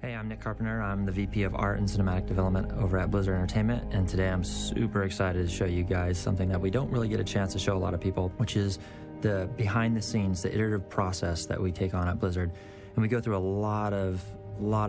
Hey, I'm Nick Carpenter. I'm the VP of Art and Cinematic Development over at Blizzard Entertainment, and today I'm super excited to show you guys something that we don't really get a chance to show a lot of people, which is the behind the scenes, the iterative process that we take on at Blizzard. And we go through a lot of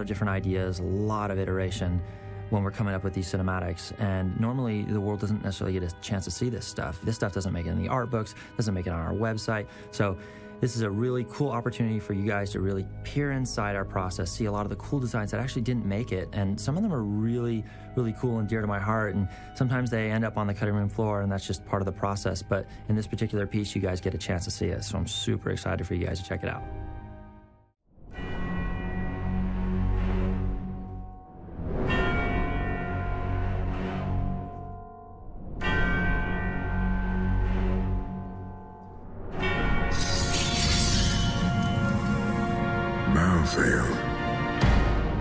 different ideas, a lot of iteration when we're coming up with these cinematics. And normally the world doesn't necessarily get a chance to see this stuff. This stuff doesn't make it in the art books, doesn't make it on our website. So this is a really cool opportunity for you guys to really peer inside our process, see a lot of the cool designs that actually didn't make it. And some of them are really, really cool and dear to my heart. And sometimes they end up on the cutting room floor, and that's just part of the process. But in this particular piece, you guys get a chance to see it. So I'm super excited for you guys to check it out.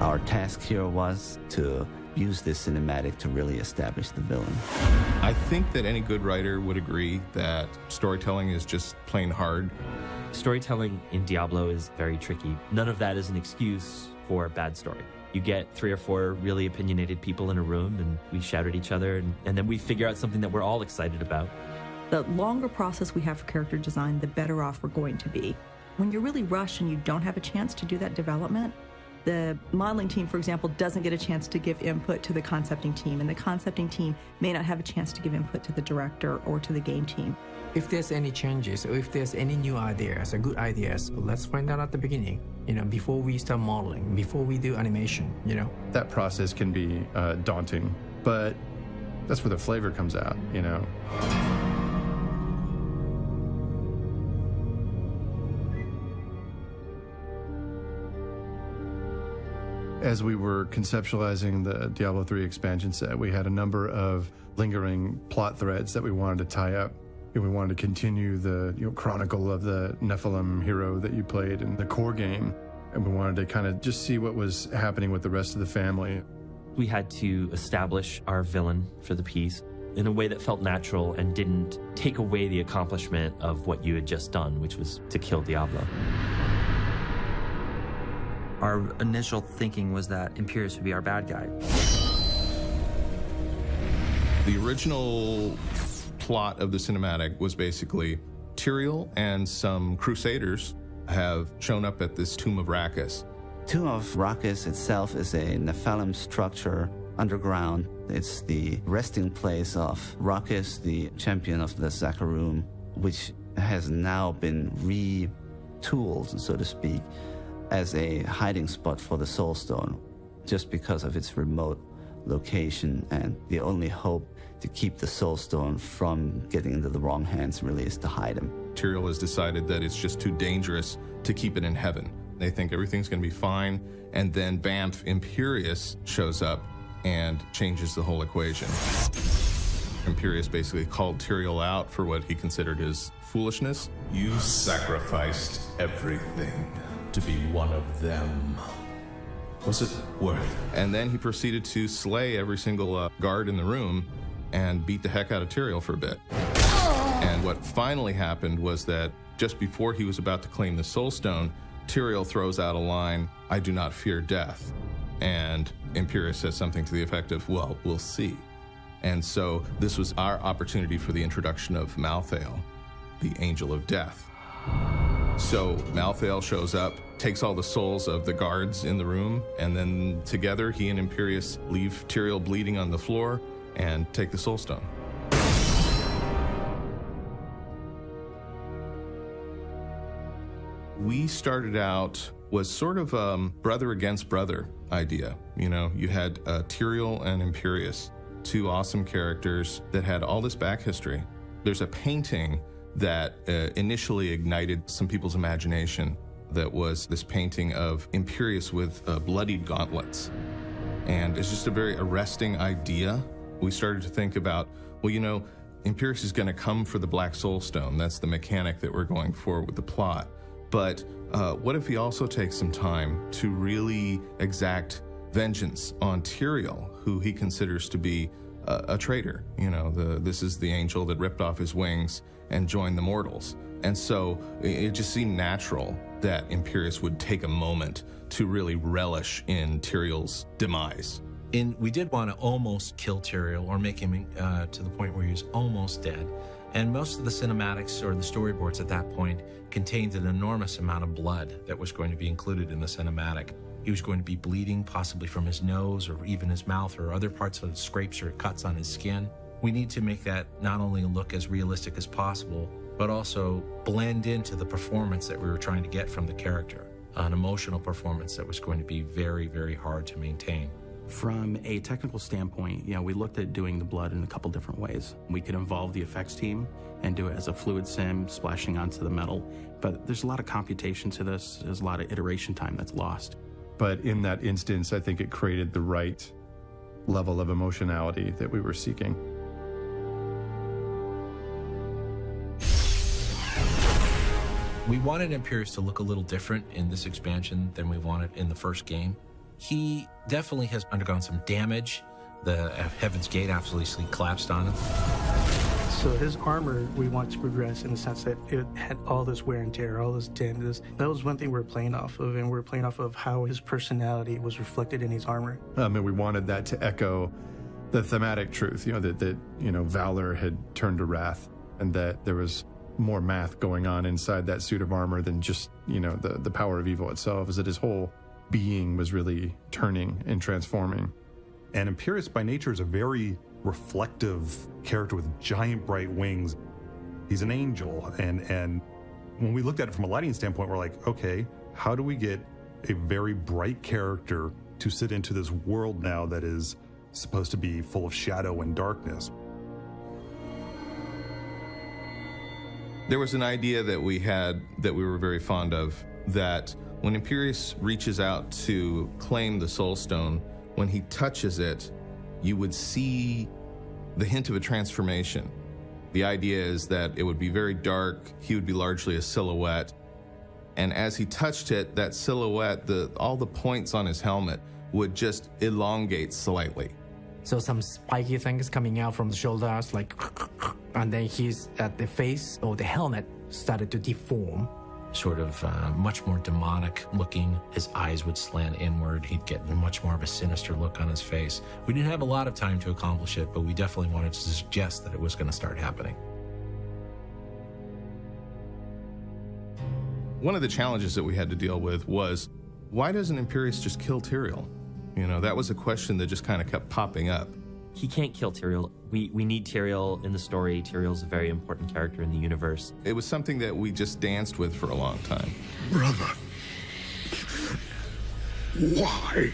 Our task here was to use this cinematic to really establish the villain. I think that any good writer would agree that storytelling is just plain hard. Storytelling in Diablo is very tricky. None of that is an excuse for a bad story. You get 3 or 4 really opinionated people in a room, and we shout at each other, and then we figure out something that we're all excited about. The longer process we have for character design, the better off we're going to be. When you're really rushed and you don't have a chance to do that development, the modeling team, for example, doesn't get a chance to give input to the concepting team, and the concepting team may not have a chance to give input to the director or to the game team. If there's any changes or if there's any new ideas or good ideas, let's find out at the beginning, before we start modeling, before we do animation, That process can be daunting, but that's where the flavor comes out, As we were conceptualizing the Diablo 3 expansion set, we had a number of lingering plot threads that we wanted to tie up. We wanted to continue the chronicle of the Nephilim hero that you played in the core game, and we wanted to kind of just see what was happening with the rest of the family. We had to establish our villain for the piece in a way that felt natural and didn't take away the accomplishment of what you had just done, which was to kill Diablo. Our initial thinking was that Imperius would be our bad guy. The original plot of the cinematic was basically Tyrael and some crusaders have shown up at this Tomb of Rakkus. Tomb of Rakkus itself is a Nephilim structure underground. It's the resting place of Rakkus, the champion of the Zakarum, which has now been retooled, so to speak, as a hiding spot for the Soul Stone, just because of its remote location, and the only hope to keep the Soul Stone from getting into the wrong hands really is to hide him. Tyrael has decided that it's just too dangerous to keep it in heaven. They think everything's going to be fine, and then Bamf, Imperius shows up and changes the whole equation. Imperius basically called Tyrael out for what he considered his foolishness. You sacrificed everything to be one of them. Was it worth it? And then he proceeded to slay every single guard in the room and beat the heck out of Tyrael for a bit. And what finally happened was that just before he was about to claim the Soul Stone, Tyrael throws out a line, "I do not fear death." And Imperius says something to the effect of, "Well, we'll see." And so this was our opportunity for the introduction of Malthael, the Angel of Death. So Malthael shows up, takes all the souls of the guards in the room, and then together he and Imperius leave Tyrael bleeding on the floor and take the Soul Stone. We started out was sort of a brother against brother idea. You had Tyrael and Imperius, 2 awesome characters that had all this back history. There's a painting that initially ignited some people's imagination. That was this painting of Imperius with bloodied gauntlets. And it's just a very arresting idea. We started to think about, well, Imperius is going to come for the Black Soul Stone. That's the mechanic that we're going for with the plot. But what if he also takes some time to really exact vengeance on Tyrael, who he considers to be a traitor? This is the angel that ripped off his wings and joined the mortals. And so it just seemed natural that Imperius would take a moment to really relish in Tyrion's demise. We did want to almost kill Tyrion or make him to the point where he was almost dead. And most of the cinematics or the storyboards at that point contained an enormous amount of blood that was going to be included in the cinematic. He was going to be bleeding, possibly from his nose or even his mouth or other parts of scrapes or cuts on his skin. We need to make that not only look as realistic as possible, but also blend into the performance that we were trying to get from the character, an emotional performance that was going to be very, very hard to maintain. From a technical standpoint, we looked at doing the blood in a couple different ways. We could involve the effects team and do it as a fluid sim splashing onto the metal, but there's a lot of computation to this. There's a lot of iteration time that's lost. But in that instance, I think it created the right level of emotionality that we were seeking. We wanted Imperius to look a little different in this expansion than we wanted in the first game. He definitely has undergone some damage. The Heaven's Gate absolutely collapsed on him. So his armor, we want to progress in the sense that it had all this wear and tear, all this dent. That was one thing we were playing off of, and we were playing off of how his personality was reflected in his armor. And we wanted that to echo the thematic truth, that Valor had turned to wrath, and that there was more math going on inside that suit of armor than just, the power of evil itself, is that his whole being was really turning and transforming. And Imperius by nature is a very reflective character with giant bright wings. He's an angel, and when we looked at it from a lighting standpoint, we're like, okay, how do we get a very bright character to sit into this world now that is supposed to be full of shadow and darkness? There was an idea that we had that we were very fond of, that when Imperius reaches out to claim the Soul Stone, when he touches it, you would see the hint of a transformation. The idea is that it would be very dark, he would be largely a silhouette, and as he touched it, that silhouette, all the points on his helmet would just elongate slightly. So some spiky things coming out from the shoulders, and then the face or the helmet started to deform. Sort of much more demonic looking. His eyes would slant inward. He'd get much more of a sinister look on his face. We didn't have a lot of time to accomplish it, but we definitely wanted to suggest that it was going to start happening. One of the challenges that we had to deal with was, why doesn't Imperius just kill Tyrion? That was a question that just kind of kept popping up. He can't kill Tyrion. We need Tyrion in the story. Tyrion's a very important character in the universe. It was something that we just danced with for a long time. Brother, why?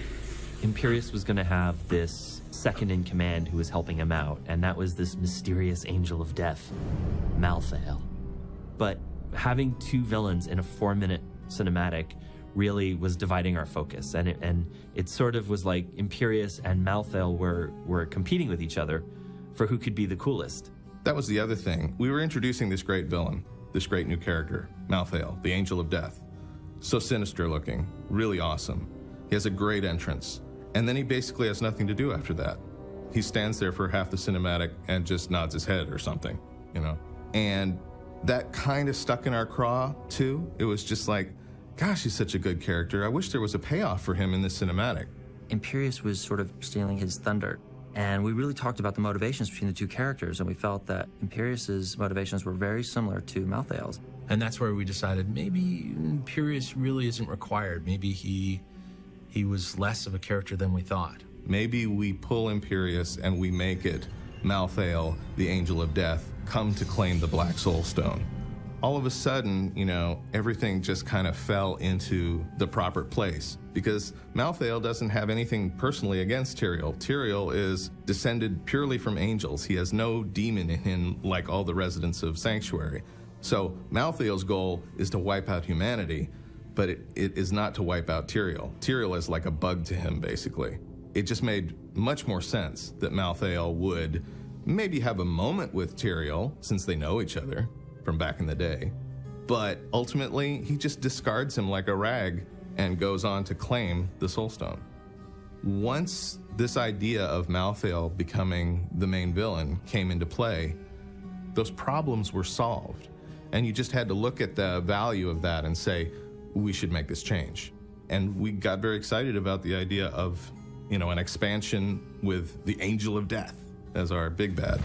Imperius was going to have this second in command who was helping him out, and that was this mysterious angel of death, Malthael. But having two villains in a 4-minute cinematic really was dividing our focus, and it sort of was like Imperius and Malthael were competing with each other for who could be the coolest. That was the other thing. We were introducing this great villain, this great new character, Malthael, the Angel of Death. So sinister looking, really awesome. He has a great entrance, and then he basically has nothing to do after that. He stands there for half the cinematic and just nods his head or something, And that kind of stuck in our craw too. It was just like, gosh, he's such a good character. I wish there was a payoff for him in this cinematic. Imperius was sort of stealing his thunder. And we really talked about the motivations between the two characters, and we felt that Imperius's motivations were very similar to Malthael's. And that's where we decided maybe Imperius really isn't required. Maybe he was less of a character than we thought. Maybe we pull Imperius and we make it Malthael, the Angel of Death, come to claim the Black Soul Stone. All of a sudden, everything just kind of fell into the proper place, because Malthael doesn't have anything personally against Tyrion. Tyrion is descended purely from angels. He has no demon in him like all the residents of Sanctuary. So Malthael's goal is to wipe out humanity, but it is not to wipe out Tyrion. Tyrion is like a bug to him, basically. It just made much more sense that Malthael would maybe have a moment with Tyrion, since they know each other from back in the day. But ultimately, he just discards him like a rag and goes on to claim the Soul Stone. Once this idea of Malthael becoming the main villain came into play, those problems were solved. And you just had to look at the value of that and say, we should make this change. And we got very excited about the idea of, an expansion with the Angel of Death as our big bad.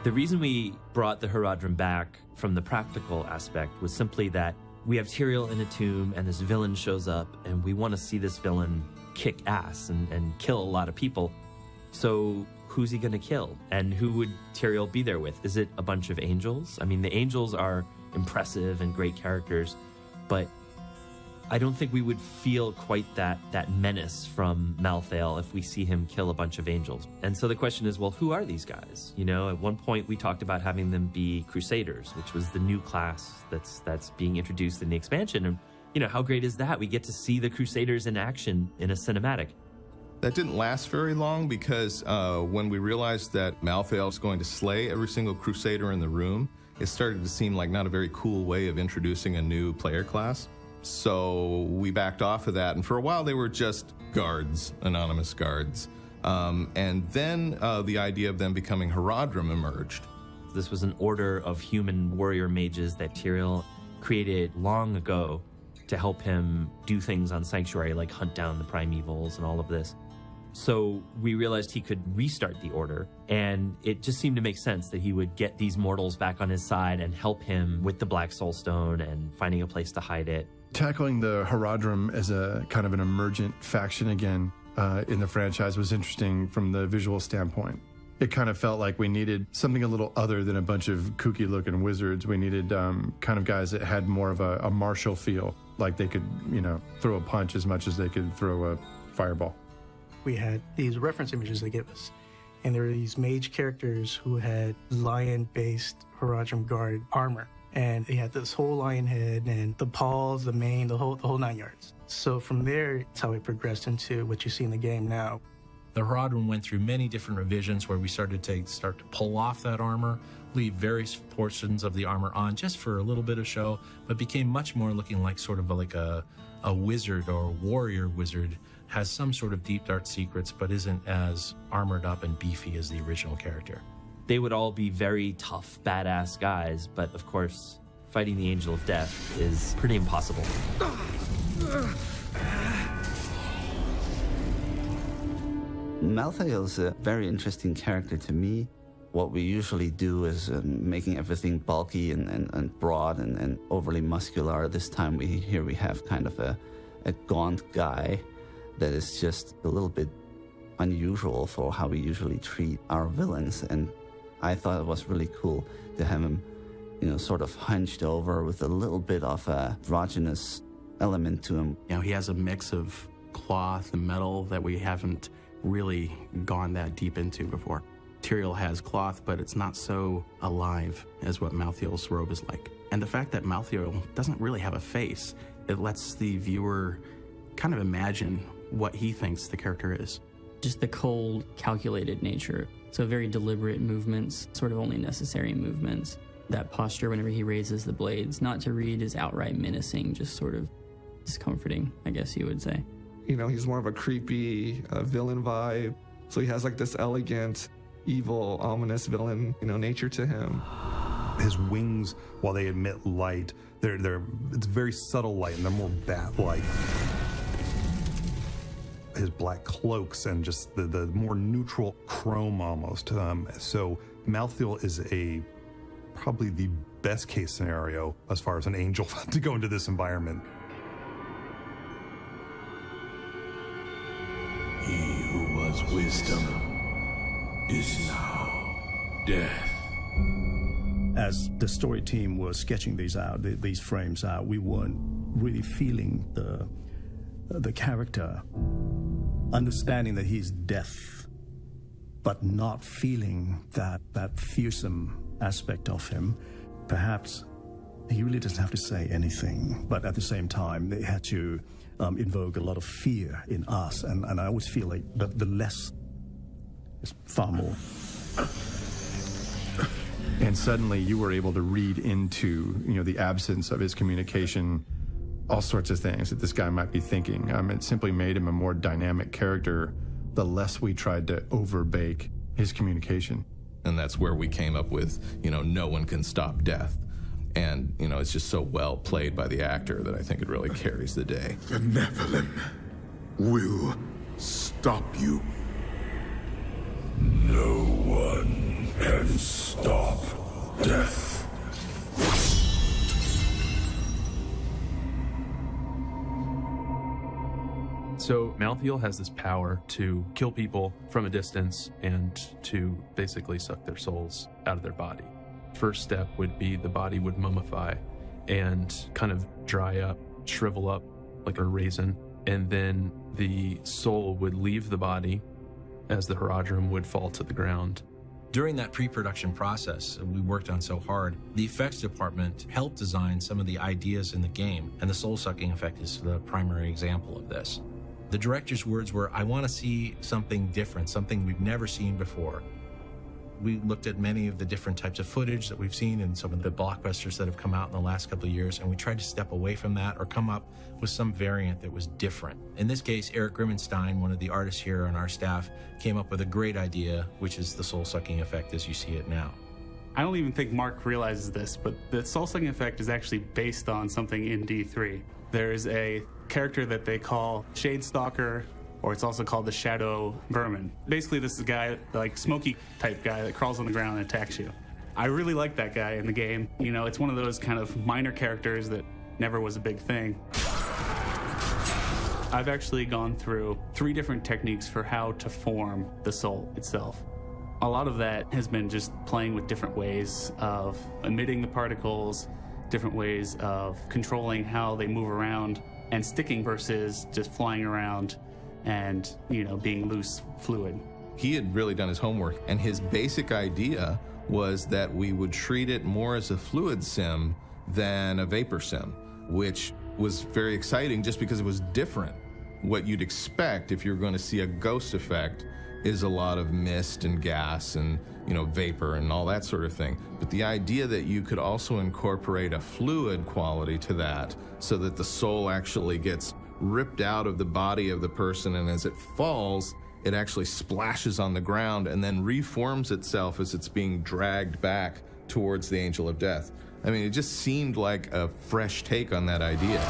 The reason we brought the Haradrim back from the practical aspect was simply that we have Tyrael in a tomb and this villain shows up and we want to see this villain kick ass and kill a lot of people. So who's he going to kill? And who would Tyrael be there with? Is it a bunch of angels? I mean, the angels are impressive and great characters, but I don't think we would feel quite that menace from Malthael if we see him kill a bunch of angels. And so the question is, well, who are these guys? At one point we talked about having them be Crusaders, which was the new class that's being introduced in the expansion. And, how great is that? We get to see the Crusaders in action in a cinematic. That didn't last very long because when we realized that Malthael was going to slay every single Crusader in the room, it started to seem like not a very cool way of introducing a new player class. So we backed off of that, and for a while they were just guards, anonymous guards. And then the idea of them becoming Haradrim emerged. This was an order of human warrior mages that Tyrael created long ago to help him do things on Sanctuary, like hunt down the primevals and all of this. So we realized he could restart the order, and it just seemed to make sense that he would get these mortals back on his side and help him with the Black Soulstone and finding a place to hide it. Tackling the Haradrim as a kind of an emergent faction again in the franchise was interesting from the visual standpoint. It kind of felt like we needed something a little other than a bunch of kooky-looking wizards. We needed kind of guys that had more of a martial feel, like they could, throw a punch as much as they could throw a fireball. We had these reference images they give us, and there were these mage characters who had lion-based Haradrim Guard armor. And they had this whole lion head and the paws, the mane, the whole 9 yards. So from there, it's how it progressed into what you see in the game now. The Haradrim went through many different revisions where we started to pull off that armor, leave various portions of the armor on just for a little bit of show, but became much more looking like sort of like a wizard or a warrior wizard, has some sort of deep dark secrets, but isn't as armored up and beefy as the original character. They would all be very tough, badass guys, but of course, fighting the Angel of Death is pretty impossible. Malthael's a very interesting character to me. What we usually do is making everything bulky and broad and overly muscular. This time we have kind of a gaunt guy that is just a little bit unusual for how we usually treat our villains. And I thought it was really cool to have him, sort of hunched over with a little bit of a androgynous element to him. He has a mix of cloth and metal that we haven't really gone that deep into before. Tyrael has cloth, but it's not so alive as what Malthael's robe is like. And the fact that Malthael doesn't really have a face, it lets the viewer kind of imagine what he thinks the character is. Just the cold, calculated nature. So very deliberate movements, sort of only necessary movements. That posture whenever he raises the blades, not to read as outright menacing, just sort of discomforting, I guess you would say. He's more of a creepy villain vibe. So he has like this elegant, evil, ominous villain, nature to him. His wings, while they emit light, it's very subtle light and they're more bat-like. His black cloaks and just the more neutral chrome almost. So Malthael is probably the best case scenario as far as an angel to go into this environment. He who was wisdom is now death. As the story team was sketching these frames out, we weren't really feeling the character, understanding that he's death, but not feeling that fearsome aspect of him. Perhaps he really doesn't have to say anything, but at the same time, they had to invoke a lot of fear in us, and I always feel like the less is far more. And suddenly you were able to read into, the absence of his communication, all sorts of things that this guy might be thinking. It simply made him a more dynamic character the less we tried to overbake his communication. And that's where we came up with, no one can stop death. And, it's just so well played by the actor that I think it really carries the day. The Nephilim will stop you. No one can stop death. So Malthael has this power to kill people from a distance and to basically suck their souls out of their body. First step would be the body would mummify and kind of dry up, shrivel up like a raisin, and then the soul would leave the body as the Haradrim would fall to the ground. During that pre-production process we worked on so hard, the effects department helped design some of the ideas in the game, and the soul-sucking effect is the primary example of this. The director's words were, I want to see something different, something we've never seen before. We looked at many of the different types of footage that we've seen in some of the blockbusters that have come out in the last couple of years, and we tried to step away from that or come up with some variant that was different. In this case, Eric Grimmenstein, one of the artists here on our staff, came up with a great idea, which is the soul-sucking effect as you see it now. I don't even think Mark realizes this, but the soul-sucking effect is actually based on something in D3. There's a character that they call Shadestalker, or it's also called the Shadow Vermin. Basically, this is a guy, like Smokey type guy that crawls on the ground and attacks you. I really like that guy in the game. It's one of those kind of minor characters that never was a big thing. I've actually gone through 3 different techniques for how to form the soul itself. A lot of that has been just playing with different ways of emitting the particles, different ways of controlling how they move around and sticking versus just flying around and, being loose fluid. He had really done his homework, and his basic idea was that we would treat it more as a fluid sim than a vapor sim, which was very exciting just because it was different. What you'd expect if you're going to see a ghost effect is a lot of mist and gas and, vapor and all that sort of thing. But the idea that you could also incorporate a fluid quality to that so that the soul actually gets ripped out of the body of the person, and as it falls, it actually splashes on the ground and then reforms itself as it's being dragged back towards the Angel of Death. I mean, it just seemed like a fresh take on that idea.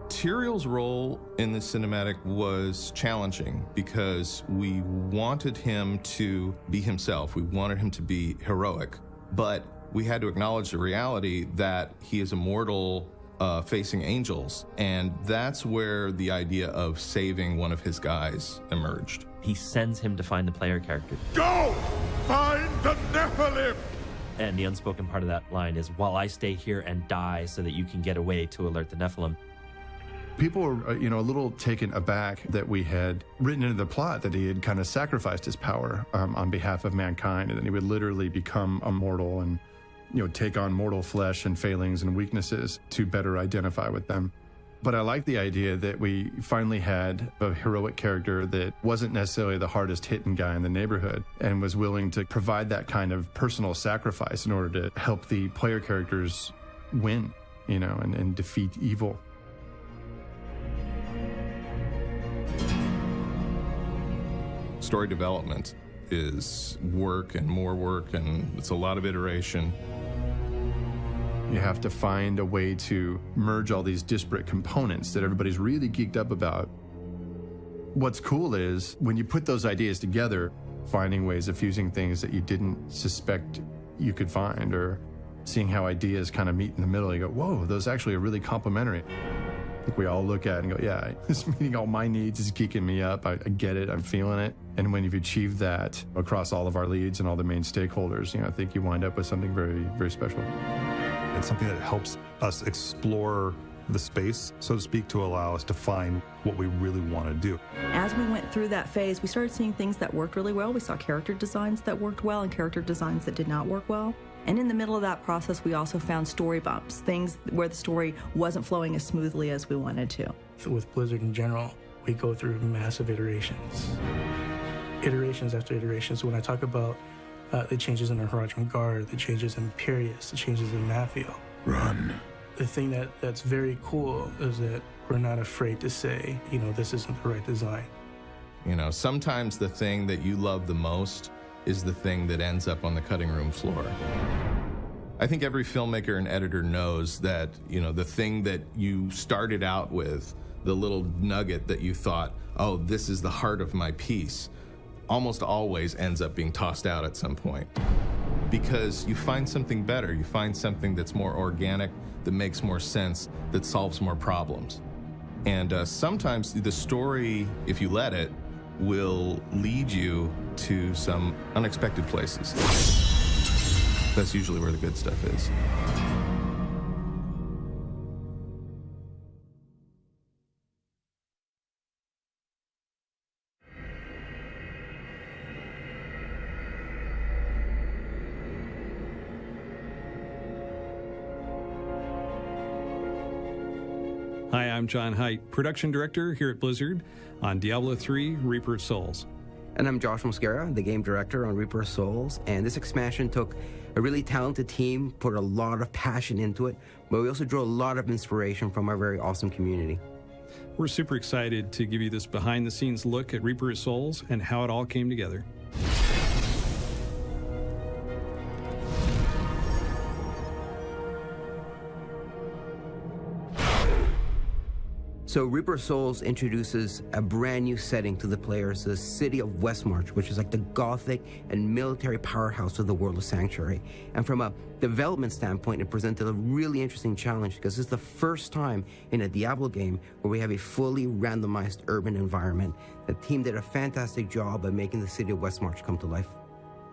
Tyrael's role in the cinematic was challenging because we wanted him to be himself. We wanted him to be heroic, but we had to acknowledge the reality that he is a mortal facing angels, and that's where the idea of saving one of his guys emerged. He sends him to find the player character. Go! Find the Nephilim! And the unspoken part of that line is, while I stay here and die so that you can get away to alert the Nephilim. People were, a little taken aback that we had written into the plot that he had kind of sacrificed his power on behalf of mankind, and then he would literally become immortal and, take on mortal flesh and failings and weaknesses to better identify with them. But I like the idea that we finally had a heroic character that wasn't necessarily the hardest hitting guy in the neighborhood and was willing to provide that kind of personal sacrifice in order to help the player characters win, and defeat evil. Story development is work and more work, and it's a lot of iteration. You have to find a way to merge all these disparate components that everybody's really geeked up about. What's cool is when you put those ideas together, finding ways of fusing things that you didn't suspect you could find, or seeing how ideas kind of meet in the middle. You go, whoa, those actually are really complementary. I think we all look at it and go, yeah, this meeting all my needs is geeking me up. I get it. I'm feeling it. And when you've achieved that across all of our leads and all the main stakeholders, I think you wind up with something very, very special. It's something that helps us explore the space, so to speak, to allow us to find what we really want to do. As we went through that phase, we started seeing things that worked really well. We saw character designs that worked well and character designs that did not work well. And in the middle of that process, we also found story bumps, things where the story wasn't flowing as smoothly as we wanted to. So with Blizzard in general, we go through massive iterations. Iterations after iterations. When I talk about The changes in the Horadrim Guard, the changes in Imperius, the changes in Mafio. Run. The thing that's very cool is that we're not afraid to say, this isn't the right design. Sometimes the thing that you love the most is the thing that ends up on the cutting room floor. I think every filmmaker and editor knows that, the thing that you started out with, the little nugget that you thought, oh, this is the heart of my piece, almost always ends up being tossed out at some point. Because you find something better, you find something that's more organic, that makes more sense, that solves more problems. And sometimes the story, if you let it, will lead you to some unexpected places. That's usually where the good stuff is. Hi, I'm John Haidt, production director here at Blizzard on Diablo 3 Reaper of Souls. And I'm Josh Mosquera, the game director on Reaper of Souls. And this expansion took a really talented team, put a lot of passion into it, but we also drew a lot of inspiration from our very awesome community. We're super excited to give you this behind-the-scenes look at Reaper of Souls and how it all came together. So Reaper of Souls introduces a brand new setting to the players, the city of Westmarch, which is like the gothic and military powerhouse of the world of Sanctuary. And from a development standpoint, it presented a really interesting challenge because this is the first time in a Diablo game where we have a fully randomized urban environment. The team did a fantastic job at making the city of Westmarch come to life.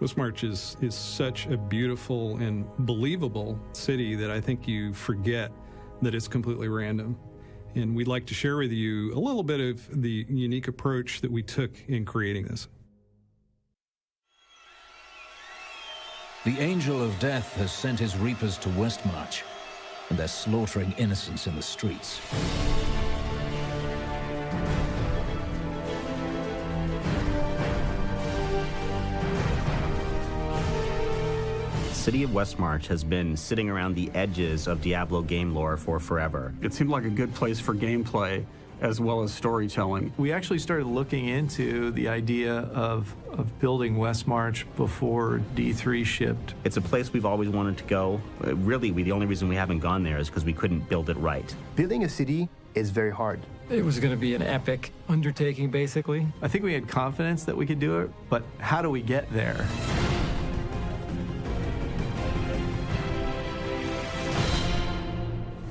Westmarch is such a beautiful and believable city that I think you forget that it's completely random. And we'd like to share with you a little bit of the unique approach that we took in creating this. The Angel of Death has sent his Reapers to Westmarch, and they're slaughtering innocents in the streets. The city of Westmarch has been sitting around the edges of Diablo game lore for forever. It seemed like a good place for gameplay as well as storytelling. We actually started looking into the idea of building Westmarch before D3 shipped. It's a place we've always wanted to go. Really, the only reason we haven't gone there is because we couldn't build it right. Building a city is very hard. It was going to be an epic undertaking, basically. I think we had confidence that we could do it, but how do we get there?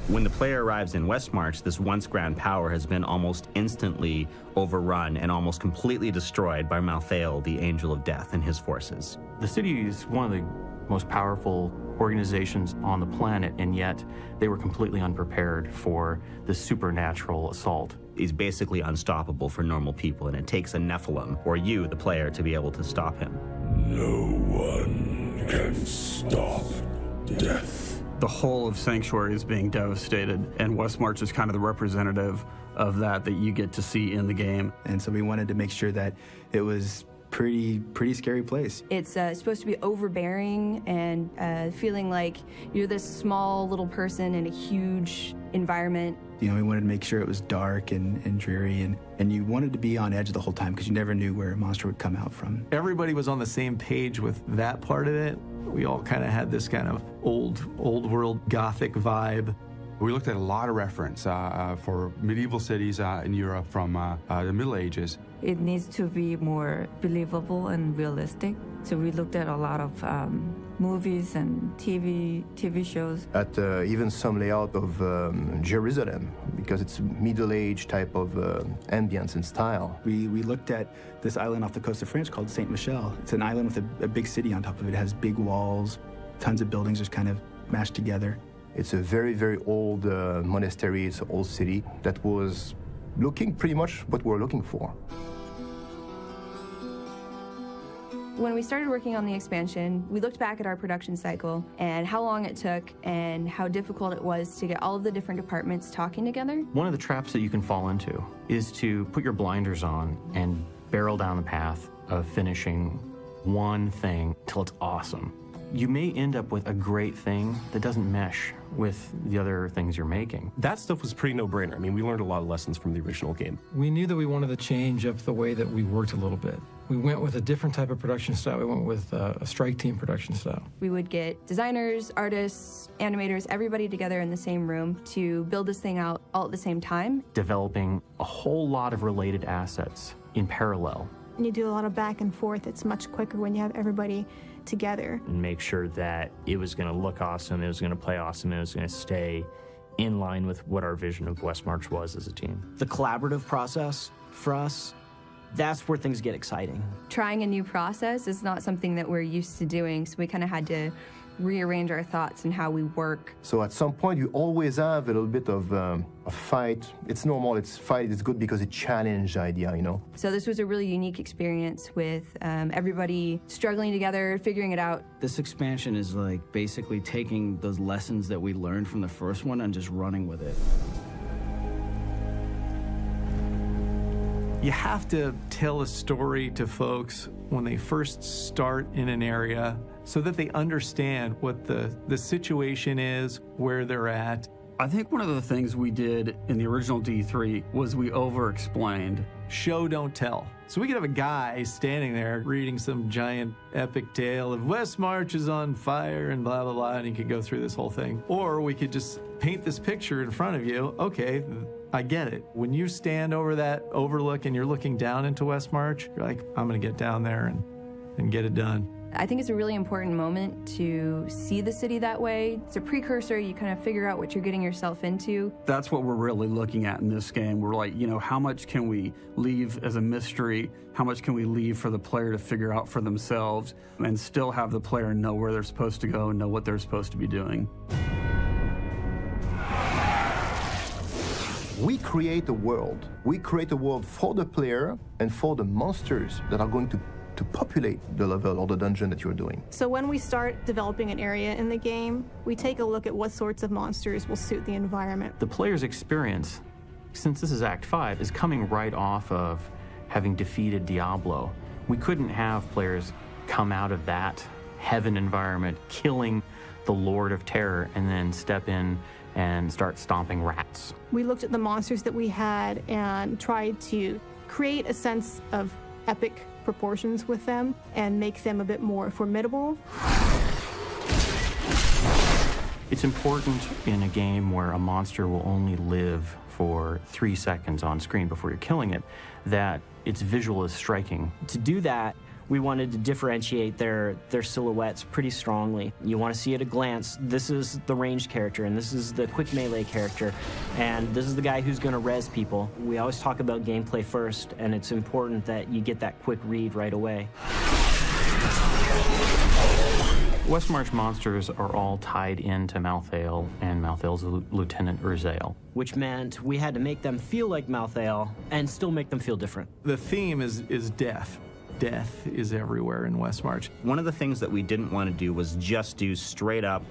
When the player arrives in Westmarch, this once grand power has been almost instantly overrun and almost completely destroyed by Malthael, the Angel of Death, and his forces. The city is one of the most powerful organizations on the planet, and yet they were completely unprepared for the supernatural assault. He's basically unstoppable for normal people, and it takes a Nephilim, or you, the player, to be able to stop him. No one can stop death. The whole of Sanctuary is being devastated, and Westmarch is kind of the representative of that you get to see in the game. And so we wanted to make sure that it was pretty scary place. It's supposed to be overbearing and feeling like you're this small little person in a huge environment. We wanted to make sure it was dark and dreary, and you wanted to be on edge the whole time because you never knew where a monster would come out from. Everybody was on the same page with that part of it. We all kind of had this kind of old world gothic vibe. We looked at a lot of reference for medieval cities in Europe from the Middle Ages. It needs to be more believable and realistic. So we looked at a lot of movies and TV shows. At even some layout of Jerusalem, because it's Middle Age type of ambience and style. We looked at this island off the coast of France called Saint Michel. It's an island with a big city on top of it. It has big walls, tons of buildings just kind of mashed together. It's a very, very old monastery. It's an old city that was looking pretty much what we're looking for. When we started working on the expansion, we looked back at our production cycle and how long it took and how difficult it was to get all of the different departments talking together. One of the traps that you can fall into is to put your blinders on and barrel down the path of finishing one thing till it's awesome. You may end up with a great thing that doesn't mesh with the other things you're making. That stuff was pretty no-brainer. I mean, we learned a lot of lessons from the original game. We knew that we wanted to change up the way that we worked a little bit. We went with a different type of production style. We went with a strike team production style. We would get designers, artists, animators, everybody together in the same room to build this thing out all at the same time. Developing a whole lot of related assets in parallel. And you do a lot of back and forth. It's much quicker when you have everybody together. And make sure that it was going to look awesome, it was going to play awesome, it was going to stay in line with what our vision of West March was as a team. The collaborative process for us, that's where things get exciting. Trying a new process is not something that we're used to doing, so we kind of had to rearrange our thoughts and how we work. So at some point, you always have a little bit of a fight. It's normal. It's good because it challenged the idea, you know. So this was a really unique experience with everybody struggling together, figuring it out. This expansion is like basically taking those lessons that we learned from the first one and just running with it. You have to tell a story to folks when they first start in an area so that they understand what the situation is, where they're at. I think one of the things we did in the original D3 was we over-explained. Show, don't tell. So we could have a guy standing there reading some giant epic tale of West March is on fire and blah, blah, blah, and he could go through this whole thing. Or we could just paint this picture in front of you. Okay, I get it. When you stand over that overlook and you're looking down into West March, you're like, I'm going to get down there and get it done. I think it's a really important moment to see the city that way. It's a precursor. You kind of figure out what you're getting yourself into. That's what we're really looking at in this game. We're like, you know, how much can we leave as a mystery? How much can we leave for the player to figure out for themselves and still have the player know where they're supposed to go and know what they're supposed to be doing? We create a world. We create a world for the player and for the monsters that are going to populate the level or the dungeon that you're doing. So when we start developing an area in the game, we take a look at what sorts of monsters will suit the environment. The player's experience, since this is Act 5, is coming right off of having defeated Diablo. We couldn't have players come out of that heaven environment, killing the Lord of Terror, and then step in and start stomping rats. We looked at the monsters that we had and tried to create a sense of epic proportions with them and make them a bit more formidable. It's important in a game where a monster will only live for 3 seconds on screen before you're killing it, that its visual is striking. To do that, we wanted to differentiate their silhouettes pretty strongly. You want to see at a glance, this is the ranged character, and this is the quick melee character, and this is the guy who's going to res people. We always talk about gameplay first, and it's important that you get that quick read right away. West March monsters are all tied into Malthael and Malthael's Lieutenant Urzael. Which meant we had to make them feel like Malthael and still make them feel different. The theme is death. Death is everywhere in West March. One of the things that we didn't want to do was just do straight up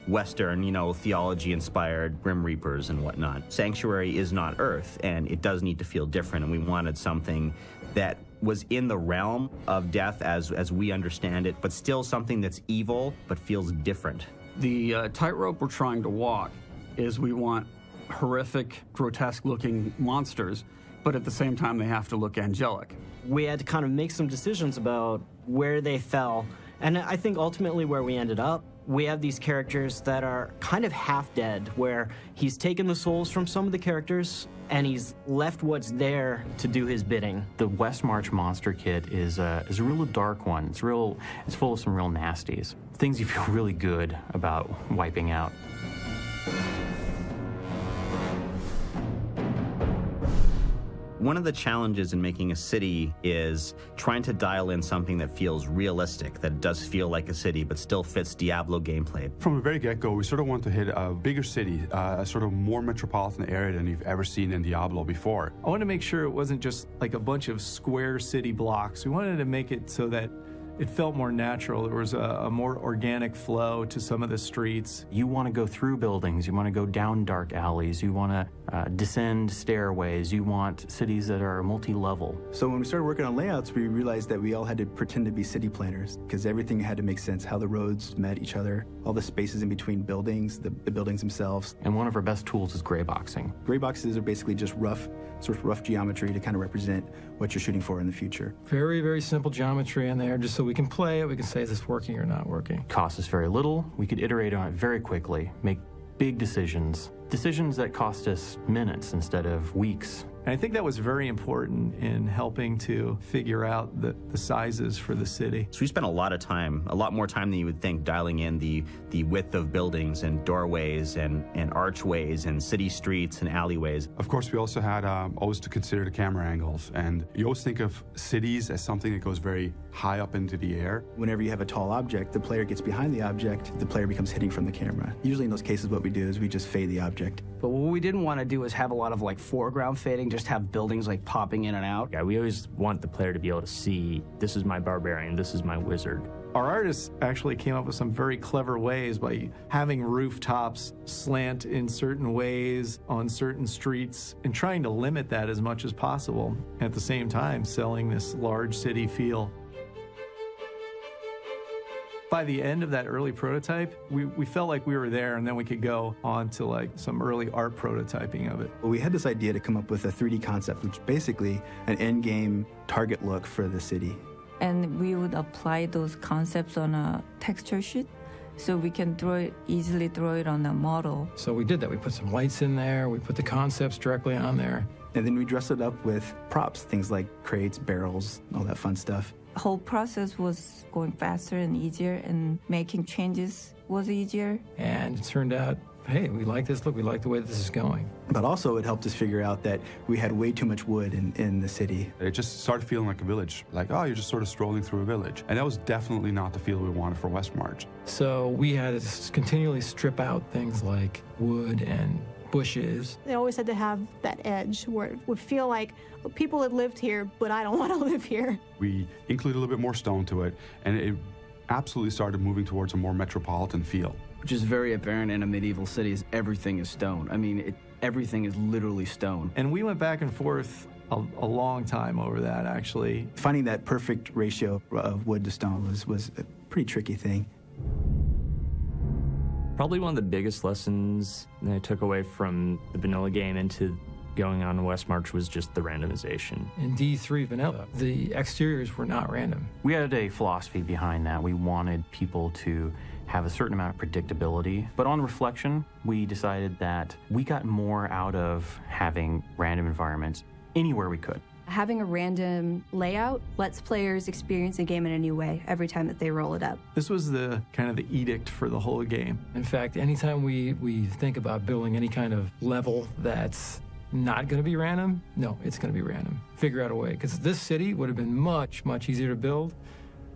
Western, theology-inspired Grim Reapers and whatnot. Sanctuary is not Earth, and it does need to feel different, and we wanted something that was in the realm of death as we understand it, but still something that's evil, but feels different. The tightrope we're trying to walk is we want horrific, grotesque-looking monsters, but at the same time they have to look angelic. We had to kind of make some decisions about where they fell, and I think ultimately where we ended up, we have these characters that are kind of half dead, where he's taken the souls from some of the characters and he's left what's there to do his bidding. The West March monster kit is a real dark one. It's full of some real nasties. Things you feel really good about wiping out. One of the challenges in making a city is trying to dial in something that feels realistic, that does feel like a city, but still fits Diablo gameplay. From the very get-go, we sort of want to hit a bigger city, a sort of more metropolitan area than you've ever seen in Diablo before. I wanted to make sure it wasn't just like a bunch of square city blocks. We wanted to make it so that it felt more natural. There was a more organic flow to some of the streets. You want to go through buildings, you want to go down dark alleys, you want to descend stairways, you want cities that are multi-level. So when we started working on layouts, we realized that we all had to pretend to be city planners because everything had to make sense, how the roads met each other, all the spaces in between buildings, the buildings themselves. And one of our best tools is gray boxing. Gray boxes are basically just rough geometry to kind of represent what you're shooting for in the future. Very, very simple geometry in there, just so we can play it, we can say is this working or not working. Costs us very little. We could iterate on it very quickly, make big decisions that cost us minutes instead of weeks. And I think that was very important in helping to figure out the sizes for the city. So we spent a lot of time, a lot more time than you would think, dialing in the width of buildings and doorways and archways and city streets and alleyways. Of course, we also had always to consider the camera angles. And you always think of cities as something that goes very high up into the air. Whenever you have a tall object, the player gets behind the object, the player becomes hitting from the camera. Usually in those cases, what we do is we just fade the object. But what we didn't want to do is have a lot of like foreground fading, just have buildings like popping in and out. Yeah, we always want the player to be able to see, this is my barbarian, this is my wizard. Our artists actually came up with some very clever ways by having rooftops slant in certain ways on certain streets and trying to limit that as much as possible. At the same time, selling this large city feel. By the end of that early prototype, we felt like we were there, and then we could go on to like some early art prototyping of it. Well, we had this idea to come up with a 3D concept, which is basically an end-game target look for the city. And we would apply those concepts on a texture sheet, so we can easily draw it on a model. So we did that. We put some lights in there, we put the concepts directly on there. And then we dressed it up with props, things like crates, barrels, all that fun stuff. The whole process was going faster and easier, and making changes was easier. And it turned out, hey, we like this look, we like the way this is going. But also it helped us figure out that we had way too much wood in the city. It just started feeling like a village, like, oh, you're just sort of strolling through a village. And that was definitely not the feel we wanted for West March. So we had to continually strip out things like wood and bushes. They always had to have that edge where it would feel like people had lived here, but I don't want to live here. We included a little bit more stone to it, and it absolutely started moving towards a more metropolitan feel. Which is very apparent in a medieval city, is everything is stone. I mean, everything is literally stone. And we went back and forth a long time over that, actually. Finding that perfect ratio of wood to stone was a pretty tricky thing. Probably one of the biggest lessons that I took away from the vanilla game into going on West March was just the randomization. In D3 vanilla, the exteriors were not random. We had a philosophy behind that. We wanted people to have a certain amount of predictability. But on reflection, we decided that we got more out of having random environments anywhere we could. Having a random layout lets players experience a game in a new way every time that they roll it up. This was the kind of the edict for the whole game. In fact, anytime we think about building any kind of level that's not going to be random, no, it's going to be random. Figure out a way, because this city would have been much, much easier to build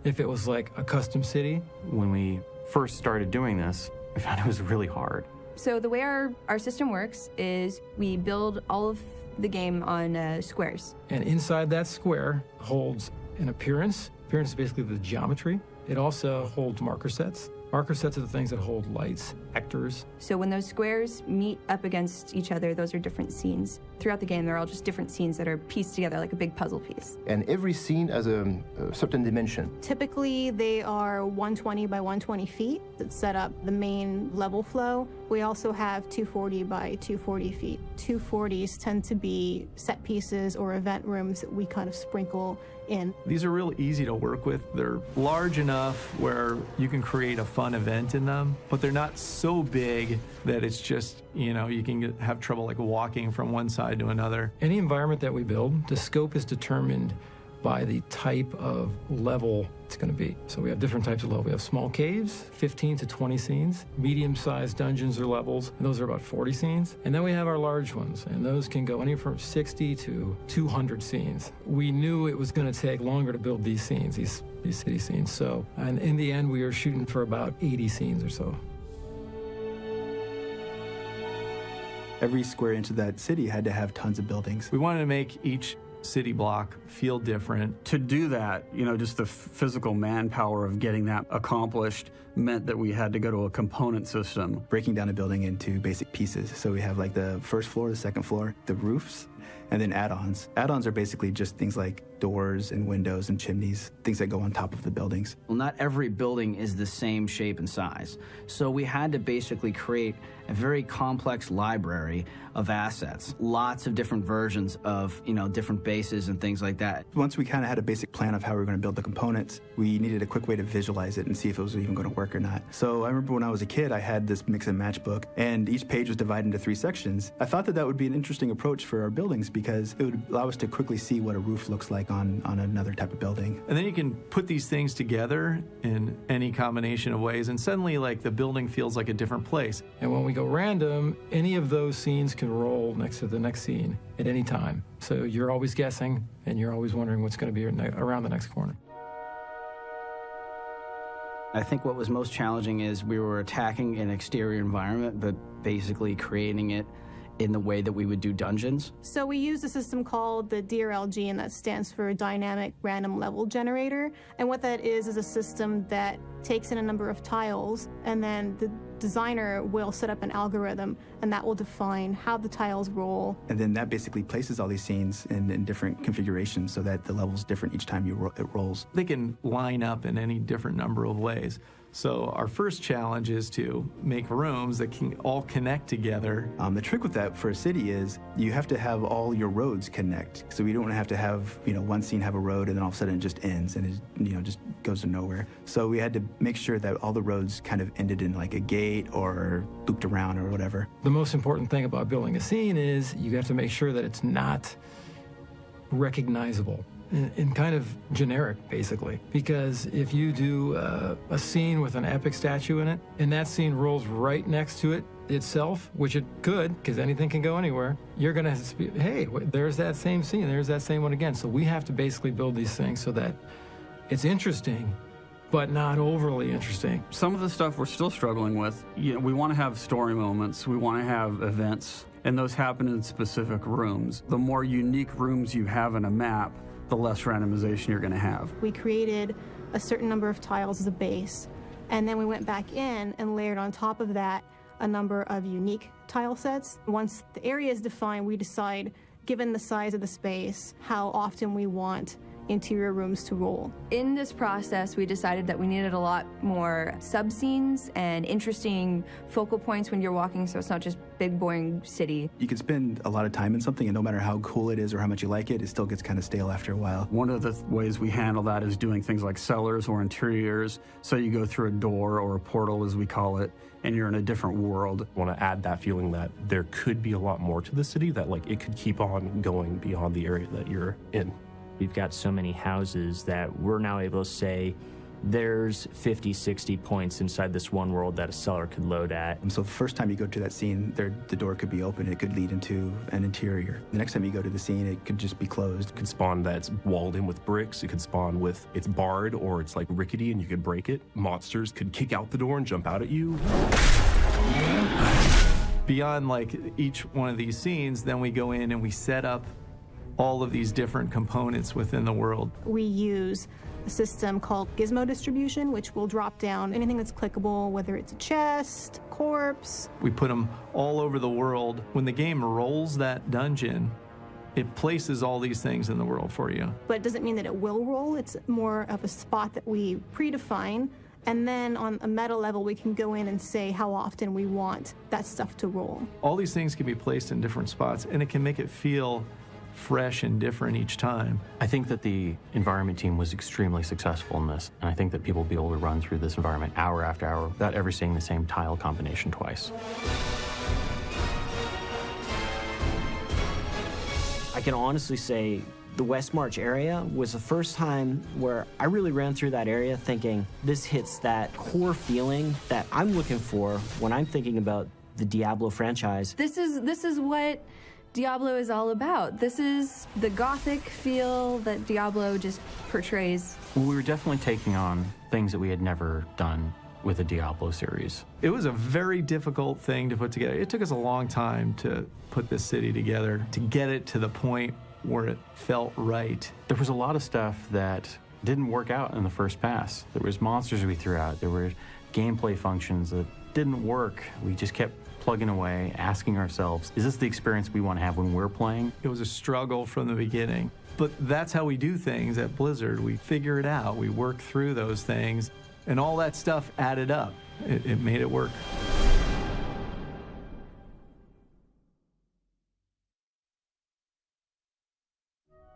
if it was like a custom city. When we first started doing this, we found it was really hard. So the way our system works is we build all of the game on squares. And inside that square holds an appearance. Appearance is basically the geometry. It also holds marker sets. Marker sets are the things that hold lights, vectors. So when those squares meet up against each other, those are different scenes. Throughout the game, they're all just different scenes that are pieced together like a big puzzle piece. And every scene has a certain dimension. Typically, they are 120 by 120 feet that set up the main level flow. We also have 240 by 240 feet. 240s tend to be set pieces or event rooms that we kind of sprinkle in. These are real easy to work with. They're large enough where you can create a fun event in them, but they're not so big that it's just, you know, you can have trouble like walking from one side to another. Any environment that we build, the scope is determined by the type of level it's going to be. So we have different types of level. We have small caves, 15 to 20 scenes, medium-sized dungeons or levels, and those are about 40 scenes. And then we have our large ones, and those can go anywhere from 60 to 200 scenes. We knew it was going to take longer to build these scenes, these city scenes. So, and in the end, we were shooting for about 80 scenes or so. Every square inch of that city had to have tons of buildings. We wanted to make each city block feel different. To do that, just the physical manpower of getting that accomplished meant that we had to go to a component system. Breaking down a building into basic pieces. So we have like the first floor, the second floor, the roofs, and then add-ons. Add-ons are basically just things like doors and windows and chimneys, things that go on top of the buildings. Well, not every building is the same shape and size. So we had to basically create a very complex library of assets, lots of different versions of, different bases and things like that. Once we kind of had a basic plan of how we were going to build the components, we needed a quick way to visualize it and see if it was even going to work or not. So I remember when I was a kid, I had this mix and match book, and each page was divided into 3 sections. I thought that would be an interesting approach for our buildings because it would allow us to quickly see what a roof looks like on another type of building. And then you can put these things together in any combination of ways, and suddenly like the building feels like a different place. And when we go random, any of those scenes can roll next to the next scene at any time. So you're always guessing, and you're always wondering what's going to be around the next corner. I think what was most challenging is we were attacking an exterior environment, but basically creating it in the way that we would do dungeons. So we use a system called the DRLG, and that stands for Dynamic Random Level Generator. And what that is a system that takes in a number of tiles, and then the designer will set up an algorithm, and that will define how the tiles roll. And then that basically places all these scenes in different configurations so that the level's different each time it rolls. They can line up in any different number of ways. So our first challenge is to make rooms that can all connect together. The trick with that for a city is you have to have all your roads connect. So we don't have to have, one scene have a road and then all of a sudden it just ends and it, just goes to nowhere. So we had to make sure that all the roads kind of ended in like a gate or looped around or whatever. The most important thing about building a scene is you have to make sure that it's not recognizable. And kind of generic, basically. Because if you do a scene with an epic statue in it, and that scene rolls right next to it itself, which it could, because anything can go anywhere, you're going to be, hey, there's that same scene, there's that same one again. So we have to basically build these things so that it's interesting, but not overly interesting. Some of the stuff we're still struggling with, we want to have story moments, we want to have events, and those happen in specific rooms. The more unique rooms you have in a map, the less randomization you're going to have. We created a certain number of tiles as a base, and then we went back in and layered on top of that a number of unique tile sets. Once the area is defined, we decide, given the size of the space, how often we want interior rooms to roll. In this process, we decided that we needed a lot more sub-scenes and interesting focal points when you're walking, so it's not just big, boring city. You can spend a lot of time in something, and no matter how cool it is or how much you like it, it still gets kind of stale after a while. One of the ways we handle that is doing things like cellars or interiors. So you go through a door or a portal, as we call it, and you're in a different world. I want to add that feeling that there could be a lot more to the city, that like it could keep on going beyond the area that you're in. We've got so many houses that we're now able to say there's 50, 60 points inside this one world that a seller could load at. So the first time you go to that scene, the door could be open. It could lead into an interior. The next time you go to the scene, it could just be closed. It could spawn that's walled in with bricks. It could spawn with it's barred or it's like rickety and you could break it. Monsters could kick out the door and jump out at you. Beyond like each one of these scenes, then we go in and we set up all of these different components within the world. We use a system called gizmo distribution, which will drop down anything that's clickable, whether it's a chest, corpse. We put them all over the world. When the game rolls that dungeon, it places all these things in the world for you. But it doesn't mean that it will roll. It's more of a spot that we predefine. And then on a meta level, we can go in and say how often we want that stuff to roll. All these things can be placed in different spots, and it can make it feel fresh and different each time. I think that the environment team was extremely successful in this, and I think that people will be able to run through this environment hour after hour without ever seeing the same tile combination twice. I can honestly say the West March area was the first time where I really ran through that area thinking this hits that core feeling that I'm looking for when I'm thinking about the Diablo franchise. This is what Diablo is all about. This is the gothic feel that Diablo just portrays. Well, we were definitely taking on things that we had never done with the Diablo series. It was a very difficult thing to put together. It took us a long time to put this city together, to get it to the point where it felt right. There was a lot of stuff that didn't work out in the first pass. There was monsters we threw out. There were gameplay functions that didn't work. We just kept plugging away, asking ourselves, is this the experience we want to have when we're playing? It was a struggle from the beginning. But that's how we do things at Blizzard. We figure it out. We work through those things. And all that stuff added up. It made it work.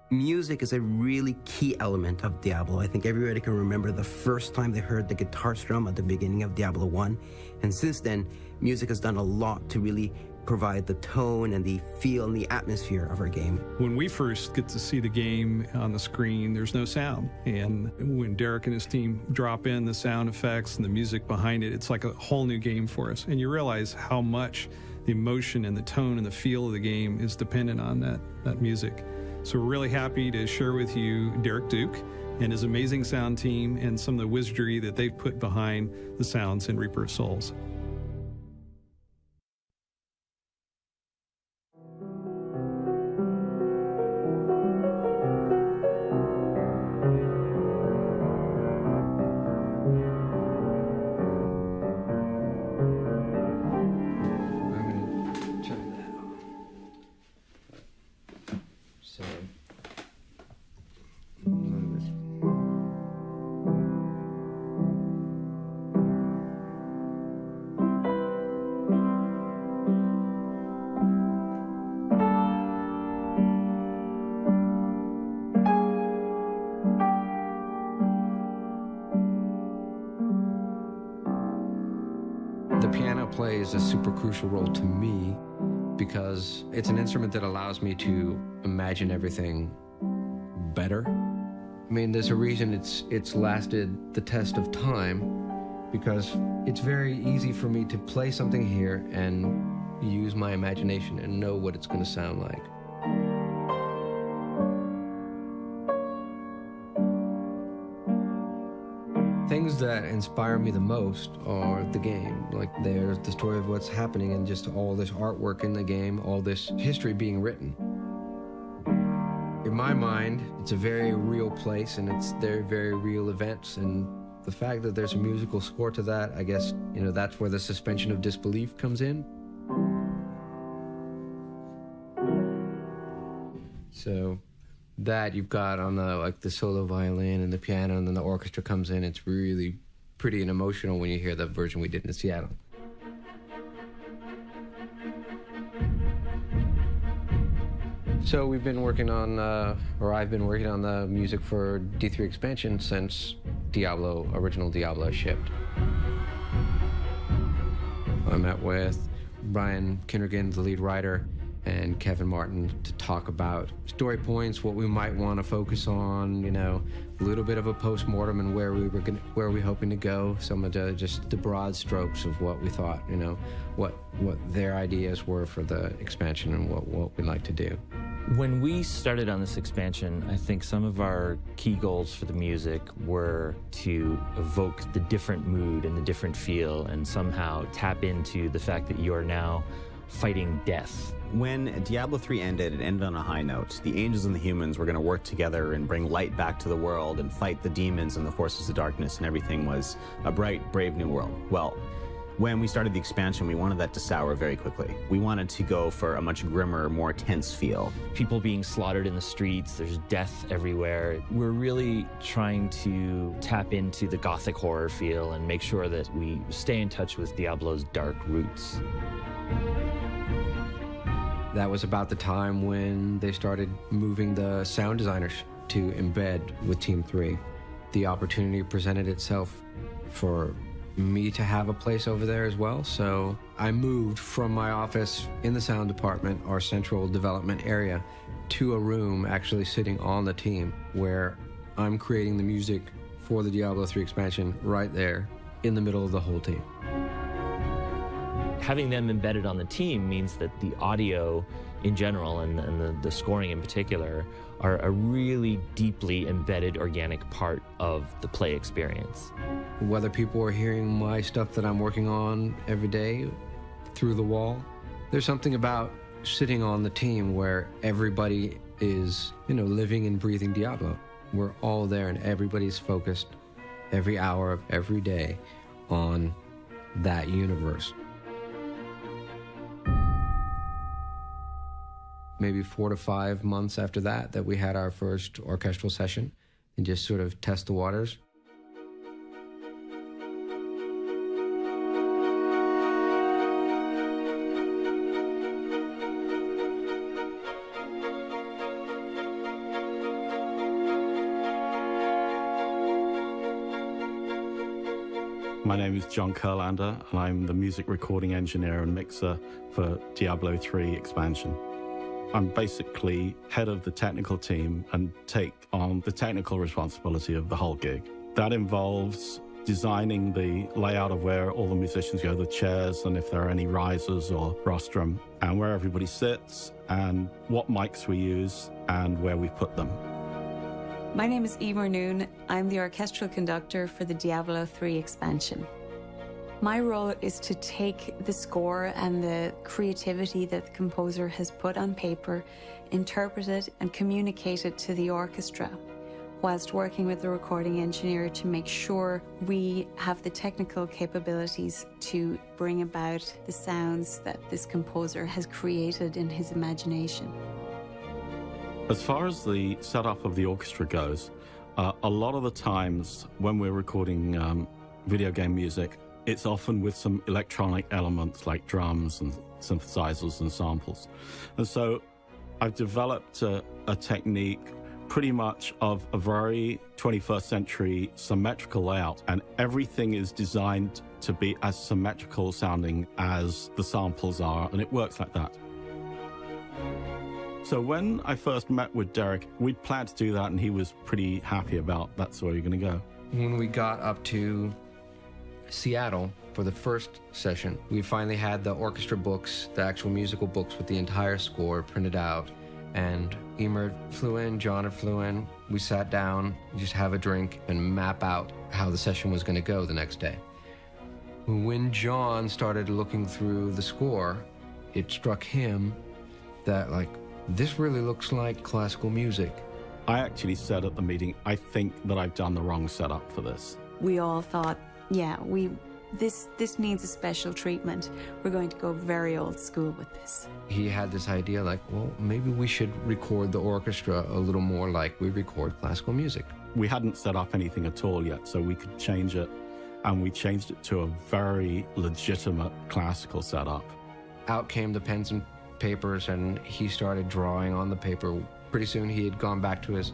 Music is a really key element of Diablo. I think everybody can remember the first time they heard the guitar strum at the beginning of Diablo 1. And since then, music has done a lot to really provide the tone and the feel and the atmosphere of our game. When we first get to see the game on the screen, there's no sound. And when Derek and his team drop in the sound effects and the music behind it, it's like a whole new game for us. And you realize how much the emotion and the tone and the feel of the game is dependent on that music. So we're really happy to share with you Derek Duke and his amazing sound team and some of the wizardry that they've put behind the sounds in Reaper of Souls. The piano plays a super crucial role to me because it's an instrument that allows me to imagine everything better. I mean, there's a reason it's lasted the test of time, because it's very easy for me to play something here and use my imagination and know what it's going to sound like. Things that inspire me the most are the game. Like, there's the story of what's happening and just all this artwork in the game, all this history being written. In my mind, it's a very real place and it's very, very real events, and the fact that there's a musical score to that, I guess, that's where the suspension of disbelief comes in. So that you've got on the solo violin and the piano, and then the orchestra comes in. It's really pretty and emotional when you hear the version we did in Seattle. So we've been working on, or I've been working on the music for D3 expansion since original Diablo shipped. I met with Brian Kinnergan, the lead writer, and Kevin Martin to talk about story points, what we might want to focus on, a little bit of a post-mortem and where we're hoping to go, some of the broad strokes of what we thought, what their ideas were for the expansion and what we'd like to do. When we started on this expansion, I think some of our key goals for the music were to evoke the different mood and the different feel and somehow tap into the fact that you are now fighting death. When Diablo 3 ended, it ended on a high note. The angels and the humans were going to work together and bring light back to the world and fight the demons and the forces of darkness, and everything was a bright, brave new world. Well, when we started the expansion, we wanted that to sour very quickly. We wanted to go for a much grimmer, more tense feel. People being slaughtered in the streets, there's death everywhere. We're really trying to tap into the gothic horror feel and make sure that we stay in touch with Diablo's dark roots. That was about the time when they started moving the sound designers to embed with Team 3. The opportunity presented itself for me to have a place over there as well, so I moved from my office in the sound department, our central development area, to a room actually sitting on the team where I'm creating the music for the Diablo 3 expansion right there in the middle of the whole team. Having them embedded on the team means that the audio in general and the scoring in particular are a really deeply embedded organic part of the play experience. Whether people are hearing my stuff that I'm working on every day through the wall, there's something about sitting on the team where everybody is, living and breathing Diablo. We're all there and everybody's focused every hour of every day on that universe. Maybe 4 to 5 months after that we had our first orchestral session and just sort of test the waters. My name is John Kurlander, and I'm the music recording engineer and mixer for Diablo 3 expansion. I'm basically head of the technical team and take on the technical responsibility of the whole gig. That involves designing the layout of where all the musicians go, the chairs, and if there are any risers or rostrum, and where everybody sits, and what mics we use, and where we put them. My name is Emer Noon. I'm the orchestral conductor for the Diablo 3 expansion. My role is to take the score and the creativity that the composer has put on paper, interpret it, and communicate it to the orchestra, whilst working with the recording engineer to make sure we have the technical capabilities to bring about the sounds that this composer has created in his imagination. As far as the setup of the orchestra goes, a lot of the times when we're recording video game music, it's often with some electronic elements like drums and synthesizers and samples. And so I've developed a technique pretty much of a very 21st century symmetrical layout, and everything is designed to be as symmetrical sounding as the samples are, and it works like that. So when I first met with Derek, we'd planned to do that, and he was pretty happy about that's where you're going to go. When we got up to Seattle for the first session, we finally had the orchestra books, the actual musical books with the entire score printed out. And Emer flew in, John had flew in. We sat down, just have a drink, and map out how the session was going to go the next day. When John started looking through the score, it struck him that, this really looks like classical music. I actually said at the meeting, I think that I've done the wrong setup for this. We all thought, this needs a special treatment. We're going to go very old school with this. He had this idea maybe we should record the orchestra a little more like we record classical music. We hadn't set up anything at all yet, so we could change it, and we changed it to a very legitimate classical setup. Out came the pens and papers, and he started drawing on the paper. Pretty soon he had gone back to his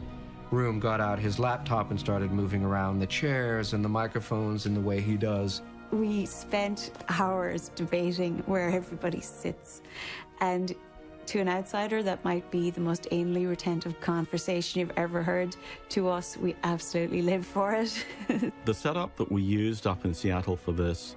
room, got out his laptop, and started moving around the chairs and the microphones in the way he does. We spent hours debating where everybody sits, and to an outsider that might be the most anally retentive conversation you've ever heard. To us, we absolutely live for it. The setup that we used up in Seattle for this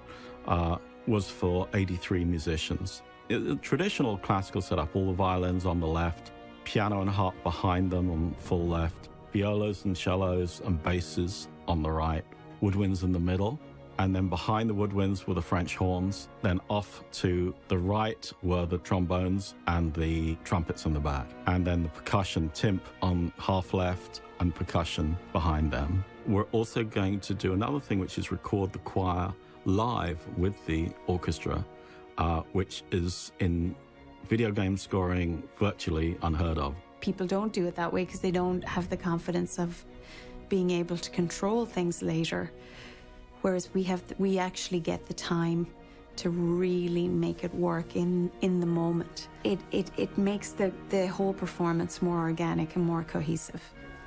was for 83 musicians. A traditional classical setup, all the violins on the left, piano and harp behind them on full left, violas and cellos and basses on the right, woodwinds in the middle, and then behind the woodwinds were the French horns. Then off to the right were the trombones and the trumpets in the back, and then the percussion, timp on half left and percussion behind them. We're also going to do another thing, which is record the choir live with the orchestra, which is in video game scoring virtually unheard of. People don't do it that way because they don't have the confidence of being able to control things later. Whereas we actually get the time to really make it work in the moment. It makes the whole performance more organic and more cohesive.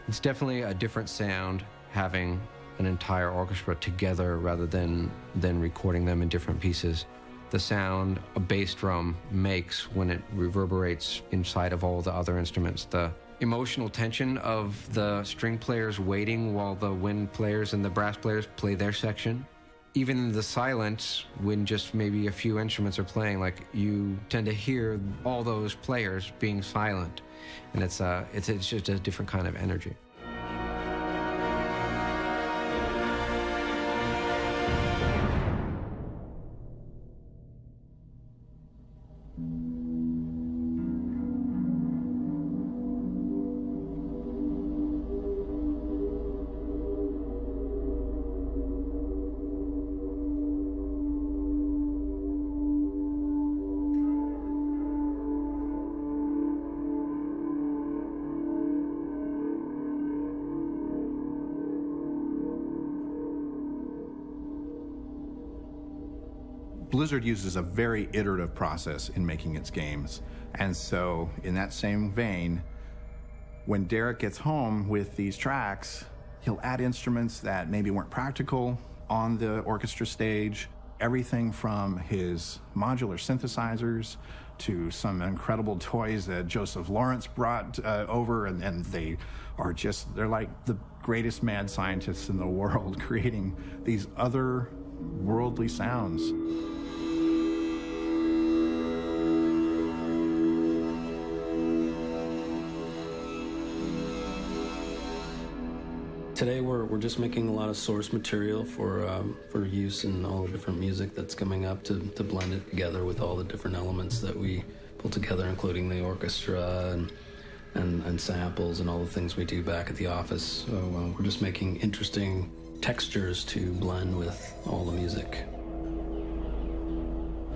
It's definitely a different sound having an entire orchestra together rather than recording them in different pieces. The sound a bass drum makes when it reverberates inside of all the other instruments, the emotional tension of the string players waiting while the wind players and the brass players play their section. Even the silence, when just maybe a few instruments are playing, you tend to hear all those players being silent, and it's just a different kind of energy. Blizzard uses a very iterative process in making its games. And so, in that same vein, when Derek gets home with these tracks, he'll add instruments that maybe weren't practical on the orchestra stage. Everything from his modular synthesizers to some incredible toys that Joseph Lawrence brought over, and they're like the greatest mad scientists in the world, creating these other-worldly sounds. Today we're just making a lot of source material for use in all the different music that's coming up to blend it together with all the different elements that we pull together, including the orchestra and samples and all the things we do back at the office. So we're just making interesting textures to blend with all the music.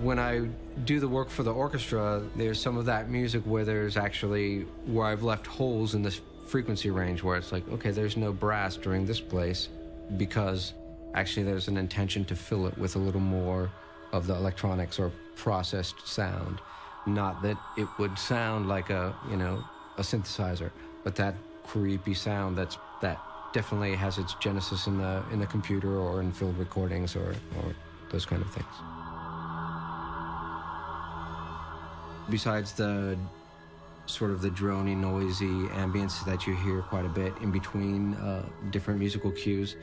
When I do the work for the orchestra, there's some of that music where I've left holes in this frequency range where it's like, okay, there's no brass during this place because actually there's an intention to fill it with a little more of the electronics or processed sound. Not that it would sound like a synthesizer, but that creepy sound that definitely has its genesis in the computer or in field recordings or those kind of things. Besides the sort of the drony, noisy ambience that you hear quite a bit in between different musical cues,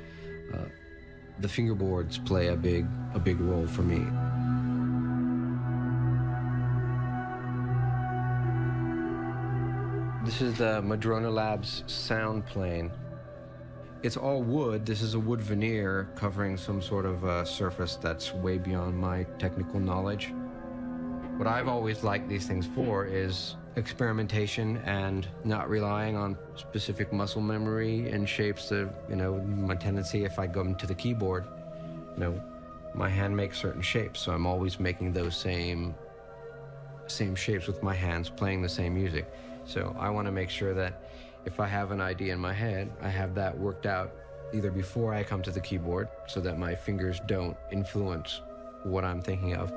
the fingerboards play a big role for me. This is the Madrona Labs sound plane. It's all wood. This is a wood veneer covering some sort of surface that's way beyond my technical knowledge. What I've always liked these things for is experimentation and not relying on specific muscle memory and shapes that, my tendency if I go into the keyboard, my hand makes certain shapes, so I'm always making those same shapes with my hands, playing the same music. So I want to make sure that if I have an idea in my head, I have that worked out either before I come to the keyboard so that my fingers don't influence what I'm thinking of.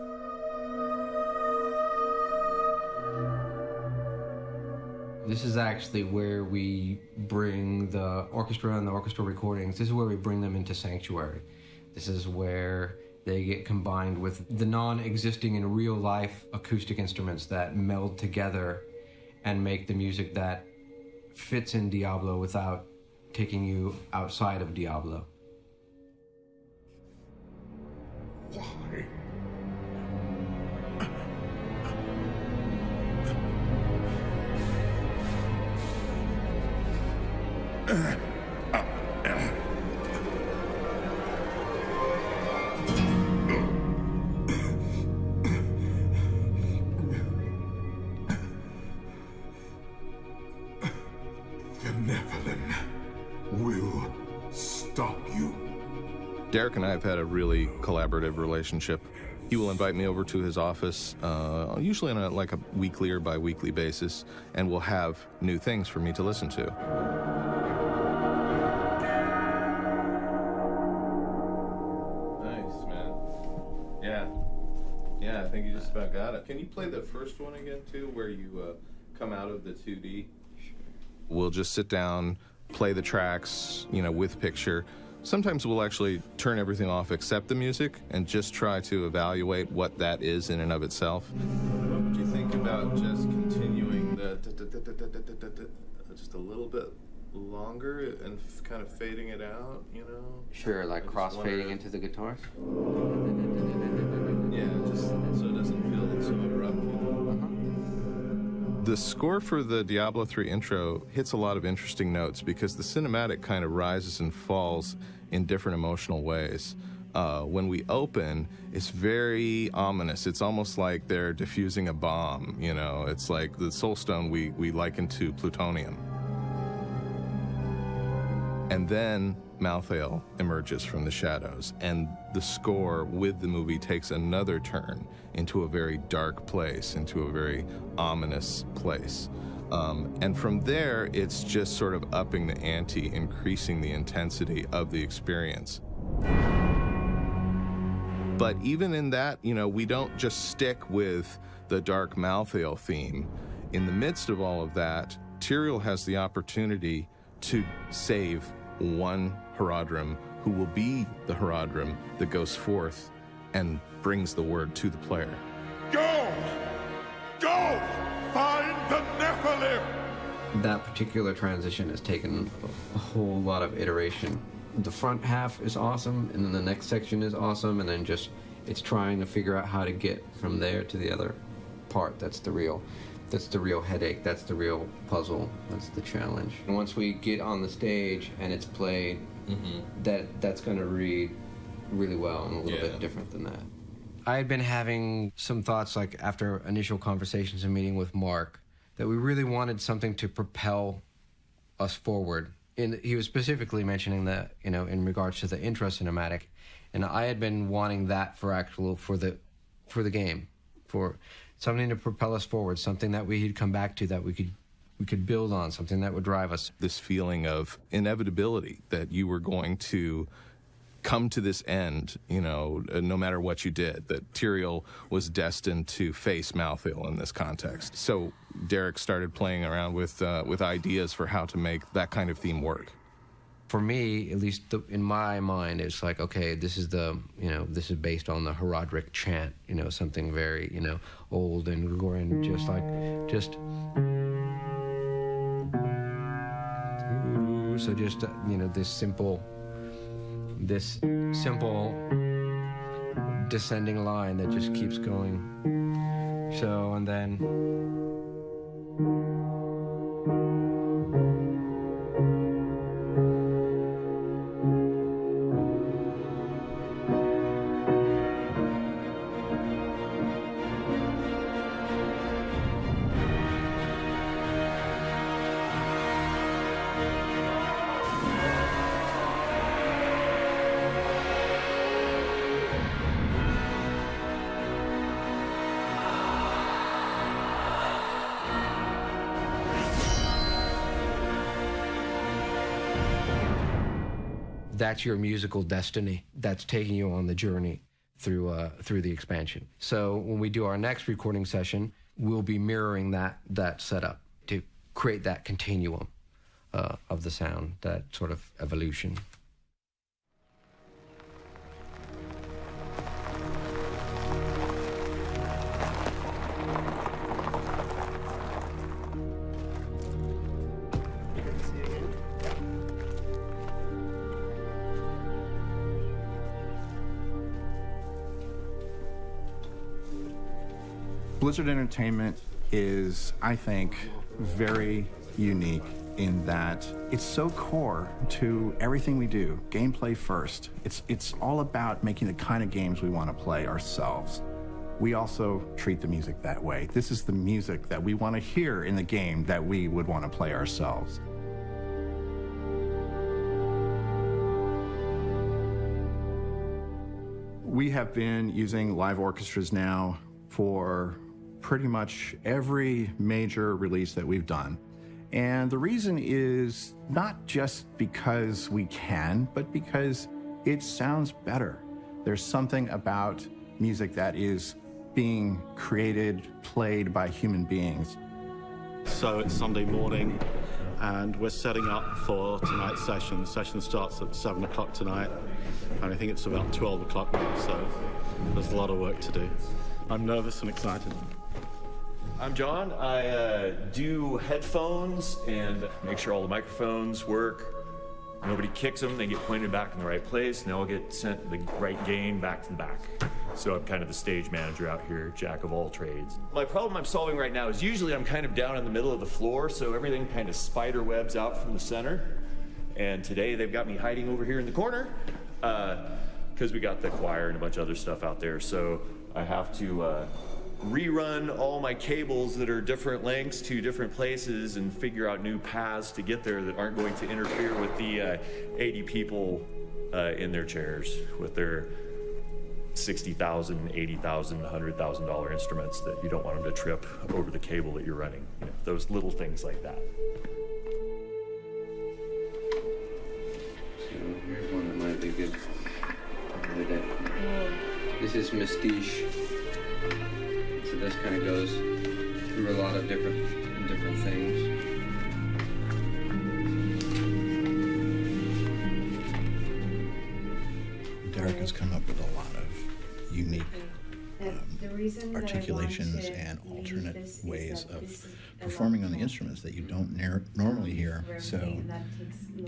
This is actually where we bring the orchestra and the orchestral recordings. This is where we bring them into Sanctuary. This is where they get combined with the non-existing in real life acoustic instruments that meld together and make the music that fits in Diablo without taking you outside of Diablo. Why? Derek and I have had a really collaborative relationship. He will invite me over to his office, usually on a weekly or bi-weekly basis, and we'll have new things for me to listen to. Nice, man. Yeah, I think you just about got it. Can you play the first one again, too, where you come out of the 2D? We'll just sit down, play the tracks, with picture. Sometimes we'll actually turn everything off except the music and just try to evaluate what that is in and of itself. What would you think about just continuing the just a little bit longer and kind of fading it out, Sure, like cross-fading into the guitars? Yeah, just so it doesn't feel so abrupt. The score for the Diablo 3 intro hits a lot of interesting notes because the cinematic kind of rises and falls in different emotional ways. When we open, it's very ominous. It's almost like they're diffusing a bomb, It's like the Soul Stone we liken to plutonium. And then Malthael emerges from the shadows, and the score with the movie takes another turn into a very dark place, into a very ominous place. And from there, it's just sort of upping the ante, increasing the intensity of the experience. But even in that, you know, we don't just stick with the dark Malthael theme. In the midst of all of that, Tyrael has the opportunity to save one Horadrim who will be the Horadrim that goes forth and brings the word to the player. Go! Go! Find the Nephilim! That particular transition has taken a whole lot of iteration. The front half is awesome, and then the next section is awesome, and then just it's trying to figure out how to get from there to the other part. That's the real headache. That's the real puzzle. That's the challenge. And once we get on the stage and it's played, that's going to read really well and a little bit different than that. I had been having some thoughts, like after initial conversations and meeting with Mark, that we really wanted something to propel us forward. And he was specifically mentioning that, you know, in regards to the intro cinematic, and I had been wanting that for the game, for something to propel us forward, something that we could come back to, that we could build on, something that would drive us. This feeling of inevitability, that you were going to come to this end, you know, no matter what you did, that Tyrael was destined to face Malthael in this context. So Derek started playing around with ideas for how to make that kind of theme work. For me, at least in my mind, it's like, okay, this is based on the Horadric chant, you know, something very, you know, old and Gregorian, so just you know, this simple descending line that just keeps going. So, and then that's your musical destiny. That's taking you on the journey through the expansion. So when we do our next recording session, we'll be mirroring that setup to create that continuum of the sound, that sort of evolution. Blizzard Entertainment is, I think, very unique in that it's so core to everything we do, gameplay first. It's all about making the kind of games we want to play ourselves. We also treat the music that way. This is the music that we want to hear in the game that we would want to play ourselves. We have been using live orchestras now for pretty much every major release that we've done. And the reason is not just because we can, but because it sounds better. There's something about music that is being created, played by human beings. So it's Sunday morning, and we're setting up for tonight's session. The session starts at 7 o'clock tonight, and I think it's about 12 o'clock now, so there's a lot of work to do. I'm nervous and excited. I'm John. I do headphones and make sure all the microphones work. Nobody kicks them, they get pointed back in the right place, and they all get sent the right gain back to the back. So I'm kind of the stage manager out here, jack of all trades. My problem I'm solving right now is usually I'm kind of down in the middle of the floor, so everything kind of spider webs out from the center. And today they've got me hiding over here in the corner because we got the choir and a bunch of other stuff out there. So I have to rerun all my cables that are different lengths to different places and figure out new paths to get there that aren't going to interfere with the 80 people in their chairs with their $60,000, $80,000, $100,000 instruments that you don't want them to trip over the cable that you're running. You know, those little things like that. So here's one that might be good for the day. This is Mystique. So this kind of goes through a lot of different things. Derek has come up with a lot of unique articulations and alternate ways of performing on the instruments that you don't normally hear. So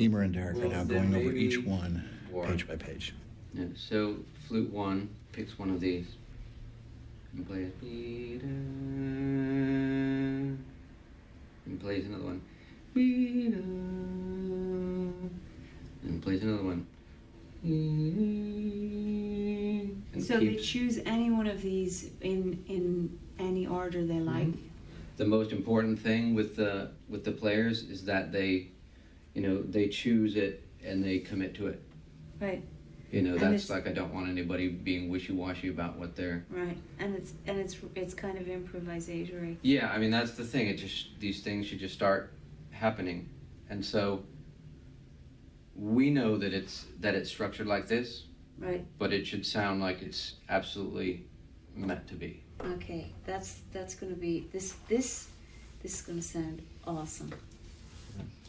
Emer and Derek are now going over each one page by page. Yeah, so flute 1 picks one of these and plays and plays another one and plays another one. And So they choose any one of these in any order they like. The most important thing with the players is that they choose it and they commit to it. Right. That's like, I don't want anybody being wishy-washy about what they're. Right, and it's kind of improvisatory. Yeah, I mean that's the thing. These things should just start happening, and so we know that it's structured like this. Right. But it should sound like it's absolutely meant to be. Okay, that's going to be this is going to sound awesome.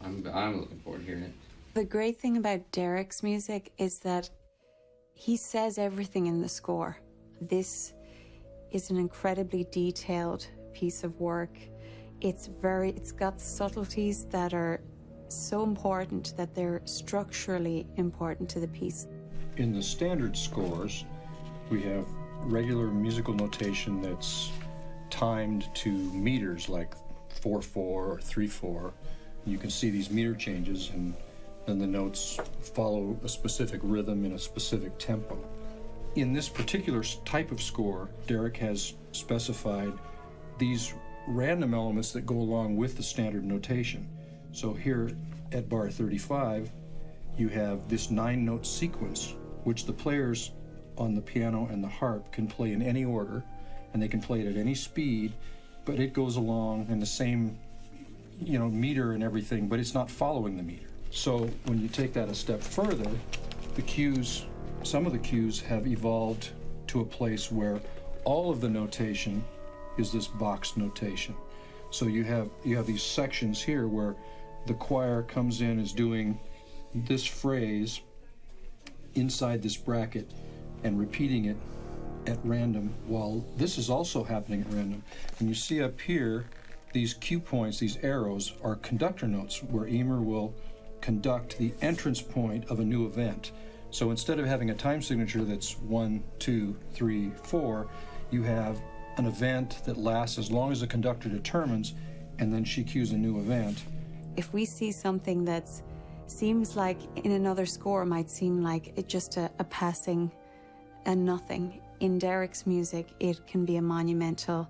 I'm looking forward to hearing it. The great thing about Derek's music is that he says everything in the score. This is an incredibly detailed piece of work. It's got subtleties that are so important that they're structurally important to the piece. In the standard scores, we have regular musical notation that's timed to meters, like 4/4 or 3/4. You can see these meter changes, and then the notes follow a specific rhythm in a specific tempo. In this particular type of score, Derek has specified these random elements that go along with the standard notation. So here at bar 35, you have this 9-note sequence, which the players on the piano and the harp can play in any order, and they can play it at any speed, but it goes along in the same, meter and everything, but it's not following the meter. So when you take that a step further, some of the cues have evolved to a place where all of the notation is this box notation. So you have these sections here where the choir comes in, is doing this phrase inside this bracket and repeating it at random, while this is also happening at random. And you see up here, these cue points, these arrows, are conductor notes where Emer will conduct the entrance point of a new event. So instead of having a time signature that's 1, 2, 3, 4, you have an event that lasts as long as the conductor determines, and then she cues a new event. If we see something that seems like in another score might seem like it's just a passing and nothing, in Derek's music it can be a monumental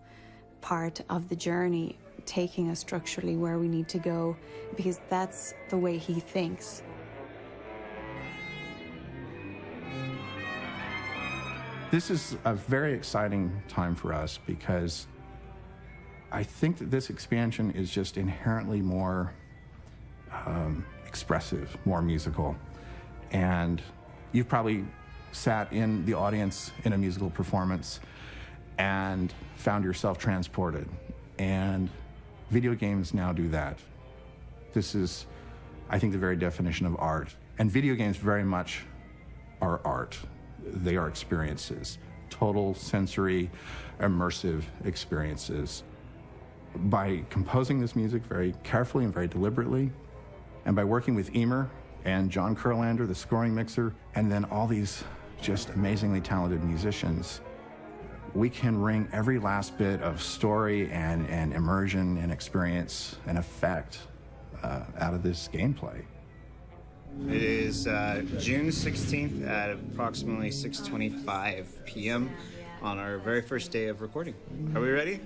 part of the journey, taking us structurally where we need to go, because that's the way he thinks. This is a very exciting time for us because I think that this expansion is just inherently more expressive, more musical. And you've probably sat in the audience in a musical performance and found yourself transported. And video games now do that. This is, I think, the very definition of art. And video games very much are art. They are experiences, total sensory, immersive experiences. By composing this music very carefully and very deliberately, and by working with Emer and John Kurlander, the scoring mixer, and then all these just amazingly talented musicians, we can wring every last bit of story and immersion and experience and effect out of this gameplay. It is June 16th at approximately 6:25 p.m. on our very first day of recording. Are we ready?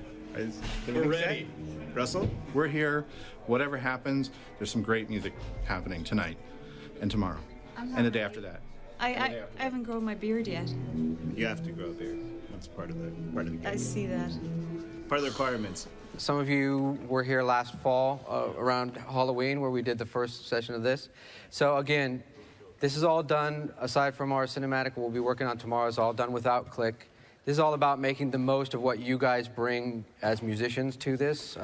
We're ready. Russell? We're here. Whatever happens, there's some great music happening tonight and tomorrow and the day after that. I haven't grown my beard yet. You have to grow a beard. That's part of the game. I see that. Part of the requirements. Some of you were here last fall around Halloween where we did the first session of this. So again, This is all done, aside from our cinematic we'll be working on tomorrow, is all done without click. This is all about making the most of what you guys bring as musicians to this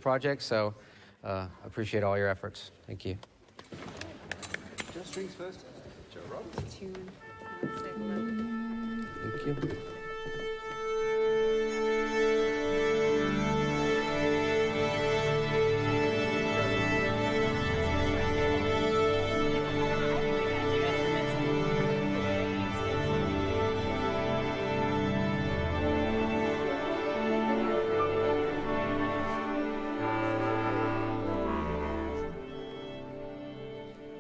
project, so appreciate all your efforts. Thank you. Just strings first. Joe Rob. Thank you.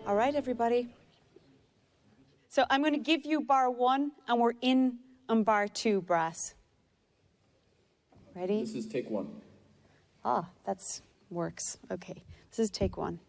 All right, everybody. So I'm going to give you bar 1, and we're in on bar 2, brass. Ready? This is take 1. Ah, that's works. Okay, this is take 1.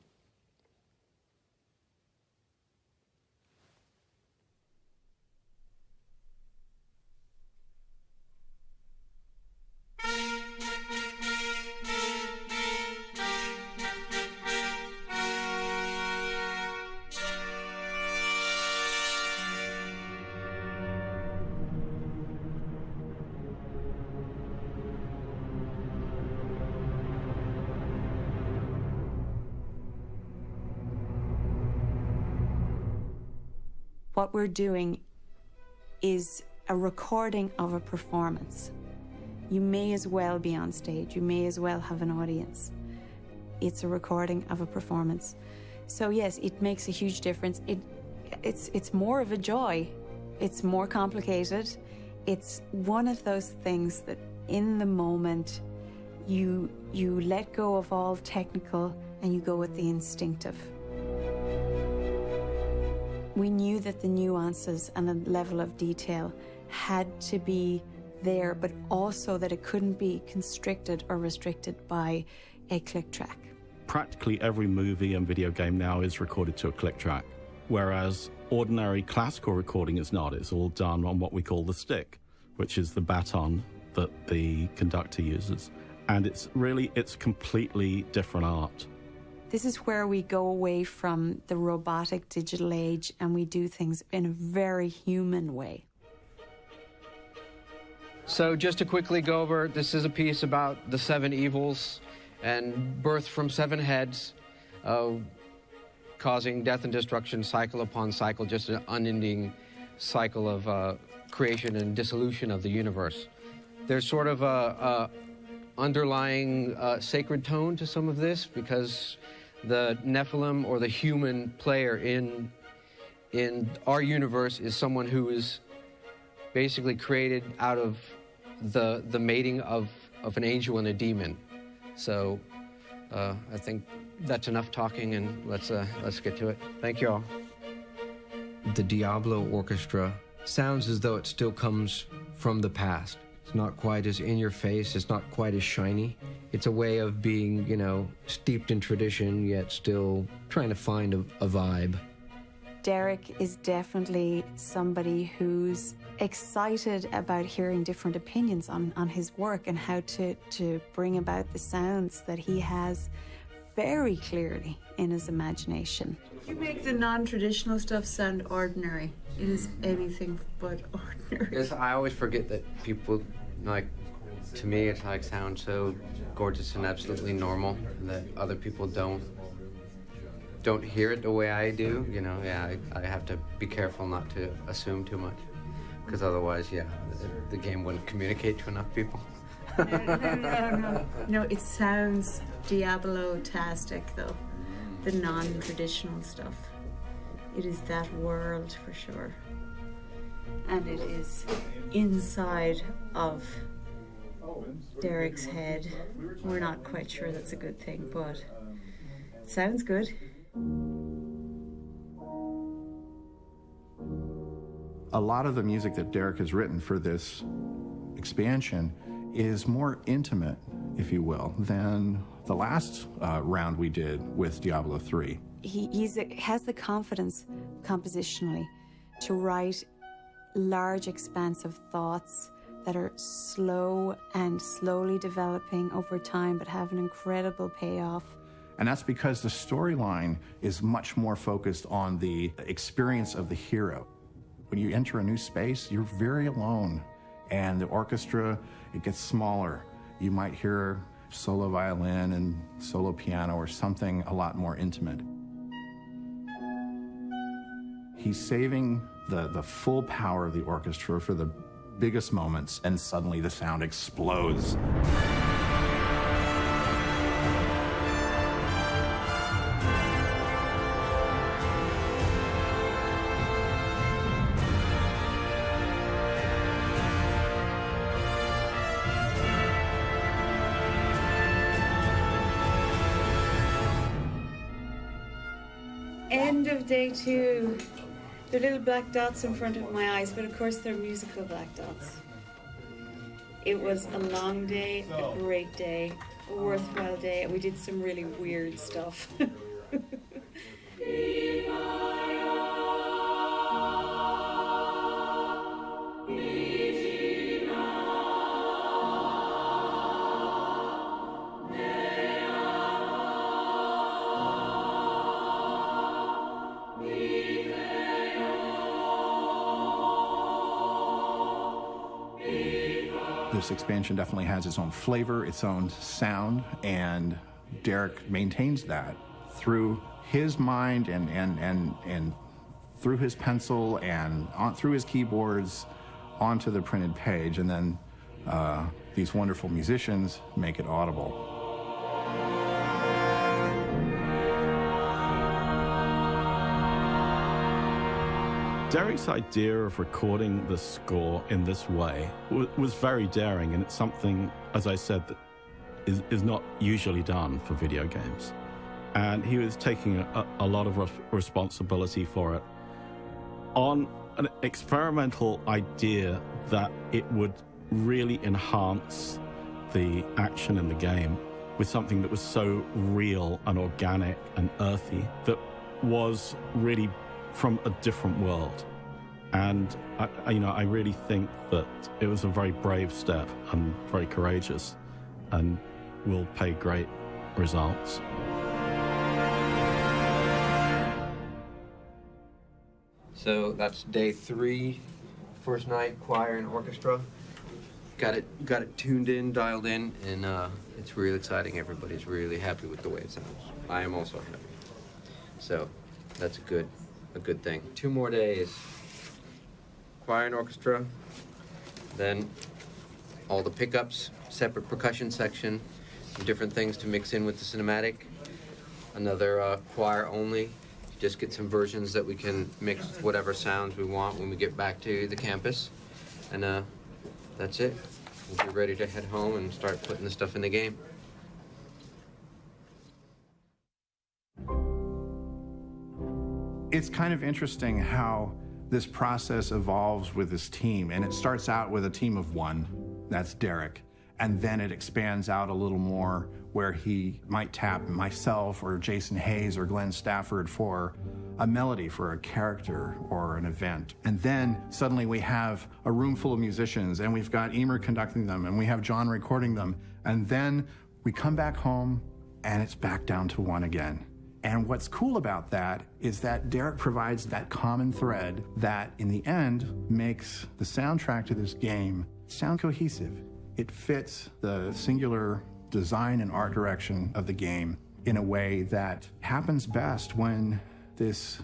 What we're doing is a recording of a performance. You may as well be on stage. You may as well have an audience. It's a recording of a performance. So yes, it makes a huge difference. It's more of a joy. It's more complicated. It's one of those things that in the moment you let go of all technical and you go with the instinctive. We knew that the nuances and the level of detail had to be there, but also that it couldn't be constricted or restricted by a click track. Practically every movie and video game now is recorded to a click track, whereas ordinary classical recording is not. It's all done on what we call the stick, which is the baton that the conductor uses. And it's completely different art. This is where we go away from the robotic digital age and we do things in a very human way. So just to quickly go over, this is a piece about the 7 evils and birth from 7 heads, causing death and destruction cycle upon cycle, just an unending cycle of creation and dissolution of the universe. There's sort of a underlying sacred tone to some of this because the Nephilim or the human player in our universe is someone who is basically created out of the mating of an angel and a demon. So I think that's enough talking, and let's get to it. Thank you all. The Diablo Orchestra sounds as though it still comes from the past. It's not quite as in your face, it's not quite as shiny. It's a way of being, steeped in tradition, yet still trying to find a vibe. Derek is definitely somebody who's excited about hearing different opinions on his work and how to bring about the sounds that he has very clearly in his imagination. You make the non-traditional stuff sound ordinary. It is anything but ordinary. Yes, I always forget that people, to me, it sounds so gorgeous and absolutely normal, and that other people don't hear it the way I do. I have to be careful not to assume too much, because otherwise, the game wouldn't communicate to enough people. No, it sounds Diablo-tastic, though. The non-traditional stuff. It is that world for sure. And it is inside of Derek's head. We're not quite sure that's a good thing, but it sounds good. A lot of the music that Derek has written for this expansion is more intimate, if you will, than the last round we did with Diablo 3. He has the confidence compositionally to write large, expansive thoughts that are slow and slowly developing over time, but have an incredible payoff. And that's because the storyline is much more focused on the experience of the hero. When you enter a new space, you're very alone. And the orchestra, it gets smaller. You might hear solo violin and solo piano or something a lot more intimate. He's saving the full power of the orchestra for the biggest moments, and suddenly the sound explodes. End of day 2. They're little black dots in front of my eyes, but of course they're musical black dots. It was a long day, a great day, a worthwhile day, and we did some really weird stuff. This expansion definitely has its own flavor, its own sound, and Derek maintains that through his mind and through his pencil and through his keyboards onto the printed page, and then these wonderful musicians make it audible. Derek's idea of recording the score in this way was very daring, and it's something, as I said, that is not usually done for video games. And he was taking a lot of responsibility for it on an experimental idea that it would really enhance the action in the game with something that was so real and organic and earthy, that was really from a different world. And I really think that it was a very brave step and very courageous, and will pay great results. So that's day 3, first night, choir and orchestra. Got it tuned in, dialed in, and it's really exciting. Everybody's really happy with the way it sounds. I am also happy. So that's a good thing. 2 more days. Choir and orchestra, then all the pickups, separate percussion section, different things to mix in with the cinematic. Another choir only, just get some versions that we can mix with whatever sounds we want when we get back to the campus. And that's it. We'll be ready to head home and start putting the stuff in the game. It's kind of interesting how this process evolves with this team, and it starts out with a team of 1, that's Derek, and then it expands out a little more where he might tap myself or Jason Hayes or Glenn Stafford for a melody, for a character or an event. And then suddenly we have a room full of musicians, and we've got Emer conducting them, and we have John recording them, and then we come back home and it's back down to 1 again. And what's cool about that is that Derek provides that common thread that, in the end, makes the soundtrack to this game sound cohesive. It fits the singular design and art direction of the game in a way that happens best when this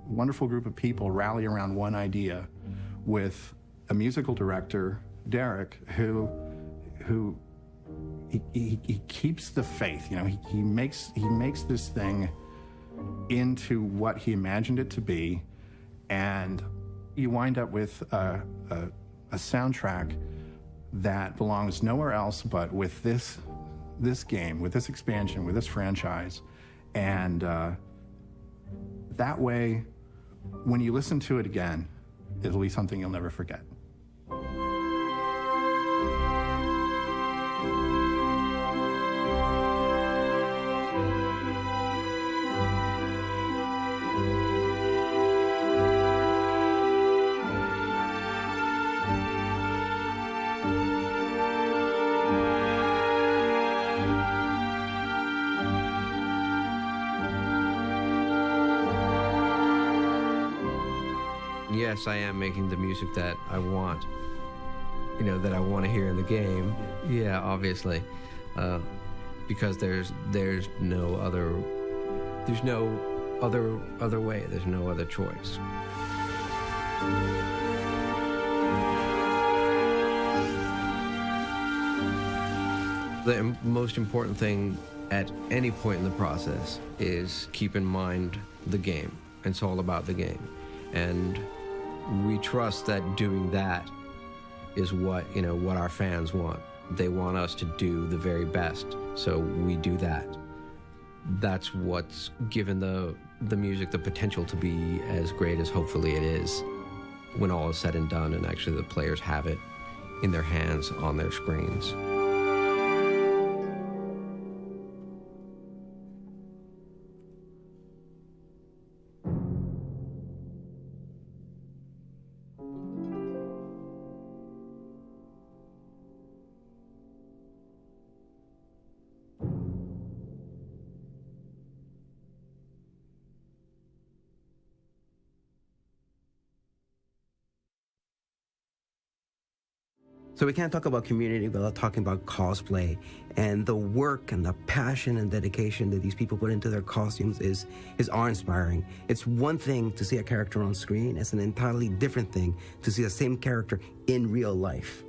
wonderful group of people rally around one idea with a musical director, Derek, who he keeps the faith. He makes this thing into what he imagined it to be, and you wind up with a soundtrack that belongs nowhere else but with this game, with this expansion, with this franchise. And that way, when you listen to it again, it'll be something you'll never forget. yes, I am making the music that I want, that I want to hear in the game. Yeah, obviously, because there's no other way. There's no other choice. The most important thing at any point in the process is keep in mind the game. It's all about the game. And we trust that doing that is what our fans want. They want us to do the very best, so we do that. That's what's given the music the potential to be as great as hopefully it is when all is said and done and actually the players have it in their hands on their screens. So we can't talk about community without talking about cosplay, and the work and the passion and dedication that these people put into their costumes is awe-inspiring. It's one thing to see a character on screen. It's an entirely different thing to see the same character in real life.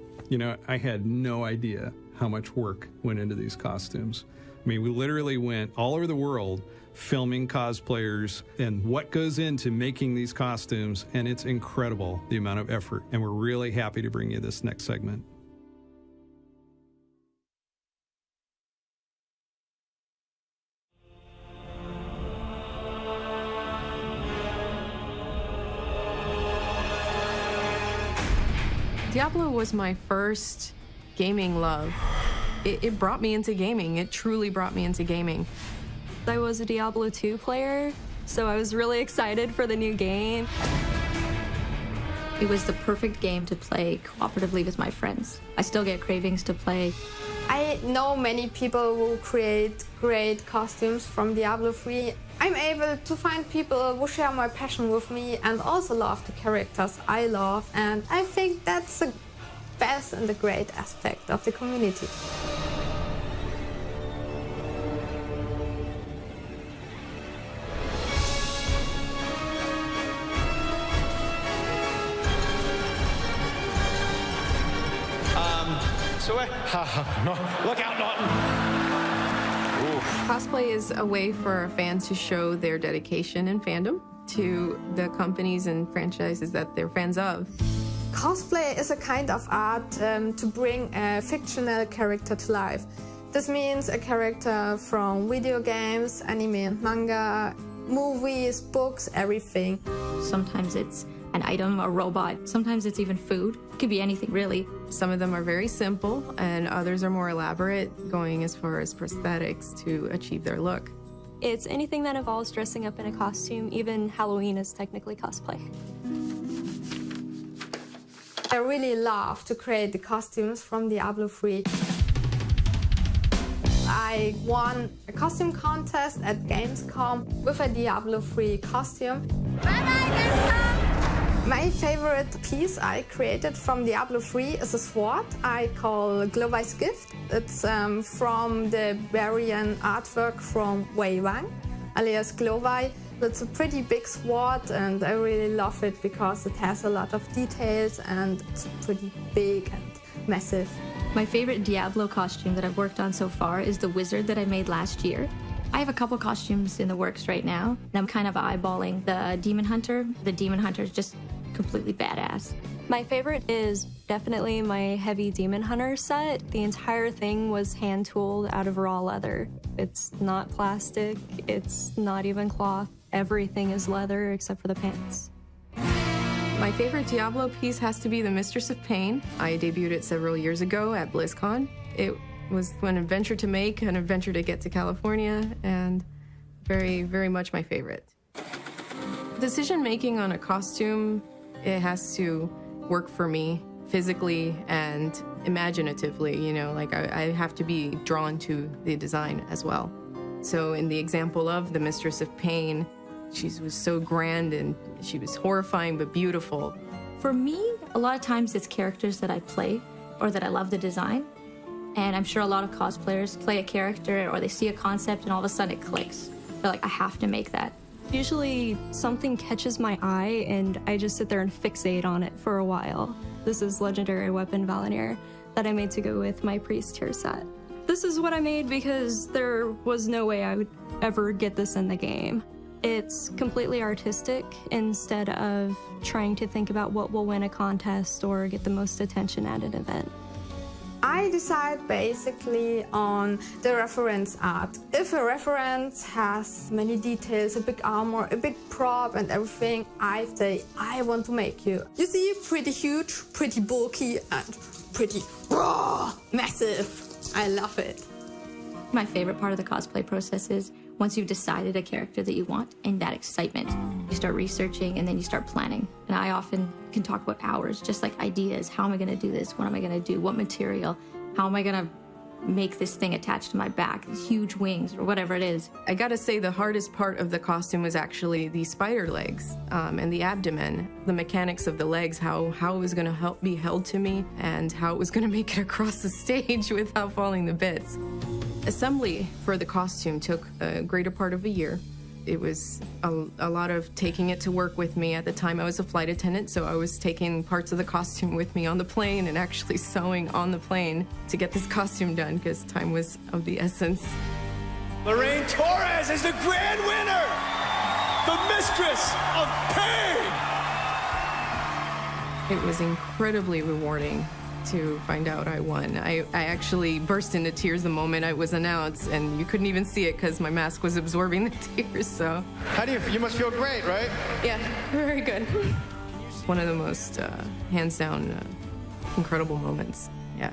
I had no idea how much work went into these costumes. I mean, we literally went all over the world filming cosplayers and what goes into making these costumes, and it's incredible the amount of effort, and we're really happy to bring you this next segment. Diablo was my first gaming love. It brought me into gaming. It truly brought me into gaming. I was a Diablo 2 player, so I was really excited for the new game. It was the perfect game to play cooperatively with my friends. I still get cravings to play. I know many people who create great costumes from Diablo 3. I'm able to find people who share my passion with me and also love the characters I love, and I think that's the best and the great aspect of the community. Look out, Norton! Cosplay is a way for fans to show their dedication and fandom to the companies and franchises that they're fans of. Cosplay is a kind of art to bring a fictional character to life. This means a character from video games, anime and manga, movies, books, everything. Sometimes it's an item, a robot. Sometimes it's even food. It could be anything, really. Some of them are very simple, and others are more elaborate, going as far as prosthetics to achieve their look. It's anything that involves dressing up in a costume. Even Halloween is technically cosplay. I really love to create the costumes from Diablo 3. I won a costume contest at Gamescom with a Diablo 3 costume. Bye-bye, Gamescom! My favorite piece I created from Diablo 3 is a sword I call Glowey's Gift. It's from the variant artwork from Wei Wang, alias Glowey. It's a pretty big sword, and I really love it because it has a lot of details and it's pretty big and massive. My favorite Diablo costume that I've worked on so far is the wizard that I made last year. I have a couple costumes in the works right now, and I'm kind of eyeballing the Demon Hunter. The Demon Hunter is just completely badass. My favorite is definitely my heavy Demon Hunter set. The entire thing was hand-tooled out of raw leather. It's not plastic, it's not even cloth. Everything is leather except for the pants. My favorite Diablo piece has to be the Mistress of Pain. I debuted it several years ago at BlizzCon. It was an adventure to make, an adventure to get to California, and very, very much my favorite. Decision-making on a costume, it has to work for me physically and imaginatively, I have to be drawn to the design as well. So in the example of the Mistress of Pain, She was so grand and she was horrifying but beautiful. For me, a lot of times it's characters that I play or that I love the design. And I'm sure a lot of cosplayers play a character or they see a concept and all of a sudden it clicks. They're like, I have to make that. Usually something catches my eye and I just sit there and fixate on it for a while. This is Legendary Weapon Valinir that I made to go with my Priest tier set. This is what I made because there was no way I would ever get this in the game. It's completely artistic instead of trying to think about what will win a contest or get the most attention at an event. I decide basically on the reference art. If a reference has many details, a big armor, a big prop and everything, I say, I want to make you. You see, pretty huge, pretty bulky and pretty raw, massive. I love it. My favorite part of the cosplay process is once you've decided a character that you want and that excitement, you start researching and then you start planning. And I often can talk about hours, just like ideas. How am I going to do this? What am I going to do? What material? How am I going to make this thing attached to my back? These huge wings or whatever it is. I gotta say the hardest part of the costume was actually the spider legs and the abdomen. The mechanics of the legs, how it was going to be held to me and how it was going to make it across the stage without falling to bits. Assembly for the costume took a greater part of a year. It was a lot of taking it to work with me. At the time I was a flight attendant, so I was taking parts of the costume with me on the plane and actually sewing on the plane to get this costume done because time was of the essence. Lorraine Torres is the grand winner, the Mistress of Pain. It was incredibly rewarding to find out I won. I actually burst into tears the moment it was announced, and you couldn't even see it because my mask was absorbing the tears, so. How do you must feel great, right? Yeah, very good. One of the most, hands down, incredible moments, yeah.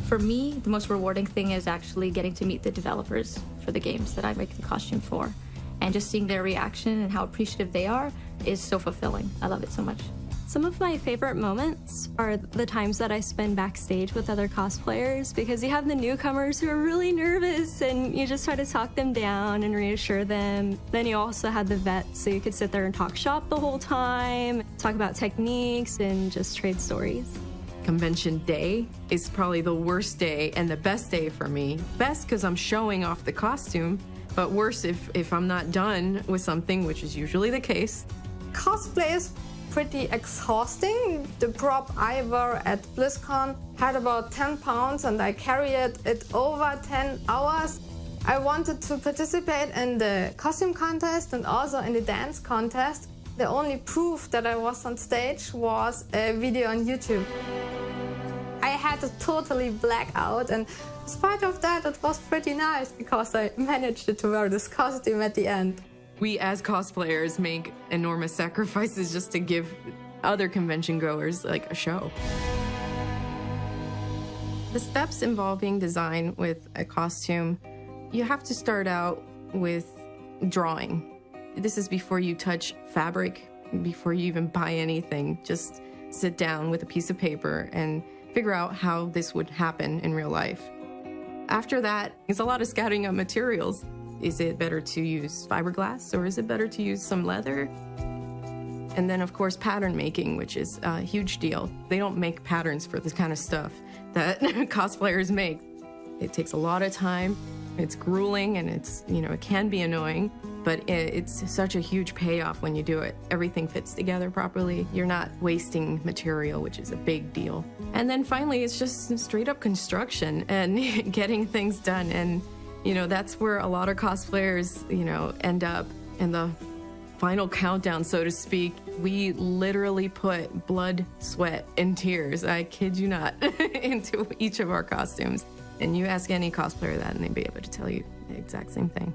For me, the most rewarding thing is actually getting to meet the developers for the games that I make the costume for. And just seeing their reaction and how appreciative they are is so fulfilling. I love it so much. Some of my favorite moments are the times that I spend backstage with other cosplayers because you have the newcomers who are really nervous and you just try to talk them down and reassure them. Then you also had the vets, so you could sit there and talk shop the whole time, talk about techniques and just trade stories. Convention day is probably the worst day and the best day for me. Best because I'm showing off the costume, but worse if I'm not done with something, which is usually the case. Cosplay is pretty exhausting. The prop I wore at BlizzCon had about 10 pounds and I carried it over 10 hours. I wanted to participate in the costume contest and also in the dance contest. The only proof that I was on stage was a video on YouTube. I had to totally black out, and in spite of that, it was pretty nice because I managed to wear this costume at the end. We as cosplayers make enormous sacrifices just to give other convention goers like a show. The steps involving design with a costume, you have to start out with drawing. This is before you touch fabric, before you even buy anything. Just sit down with a piece of paper and figure out how this would happen in real life. After that, it's a lot of scouting of materials. Is it better to use fiberglass or is it better to use some leather? And then, of course, pattern making, which is a huge deal. They don't make patterns for this kind of stuff that cosplayers make. It takes a lot of time. It's grueling and it's, it can be annoying, but it's such a huge payoff when you do it. Everything fits together properly. You're not wasting material, which is a big deal. And then finally, it's just straight up construction and getting things done. And that's where a lot of cosplayers, end up in the final countdown, so to speak. We literally put blood, sweat, and tears, I kid you not, into each of our costumes. And you ask any cosplayer that and they'd be able to tell you the exact same thing.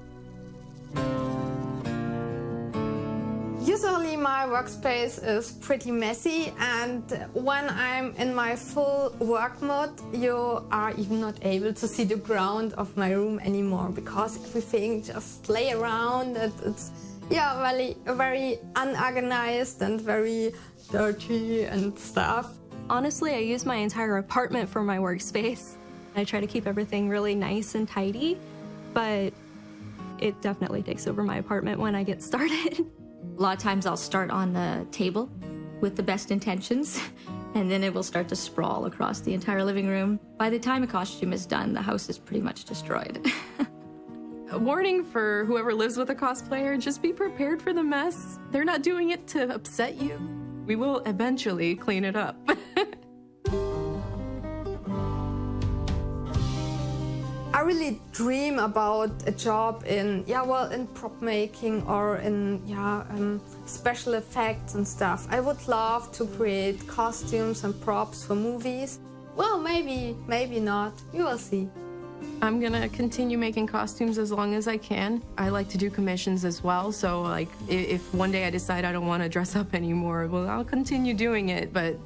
Usually my workspace is pretty messy, and when I'm in my full work mode, you are even not able to see the ground of my room anymore because everything just lay around. It's very unorganized and very dirty and stuff. Honestly, I use my entire apartment for my workspace. I try to keep everything really nice and tidy, but it definitely takes over my apartment when I get started. A lot of times I'll start on the table with the best intentions, and then it will start to sprawl across the entire living room. By the time a costume is done, the house is pretty much destroyed. A warning for whoever lives with a cosplayer, just be prepared for the mess. They're not doing it to upset you. We will eventually clean it up. I really dream about a job in, in prop making or in, special effects and stuff. I would love to create costumes and props for movies. Well, maybe not. You will see. I'm gonna continue making costumes as long as I can. I like to do commissions as well, so like if one day I decide I don't want to dress up anymore, well, I'll continue doing it, but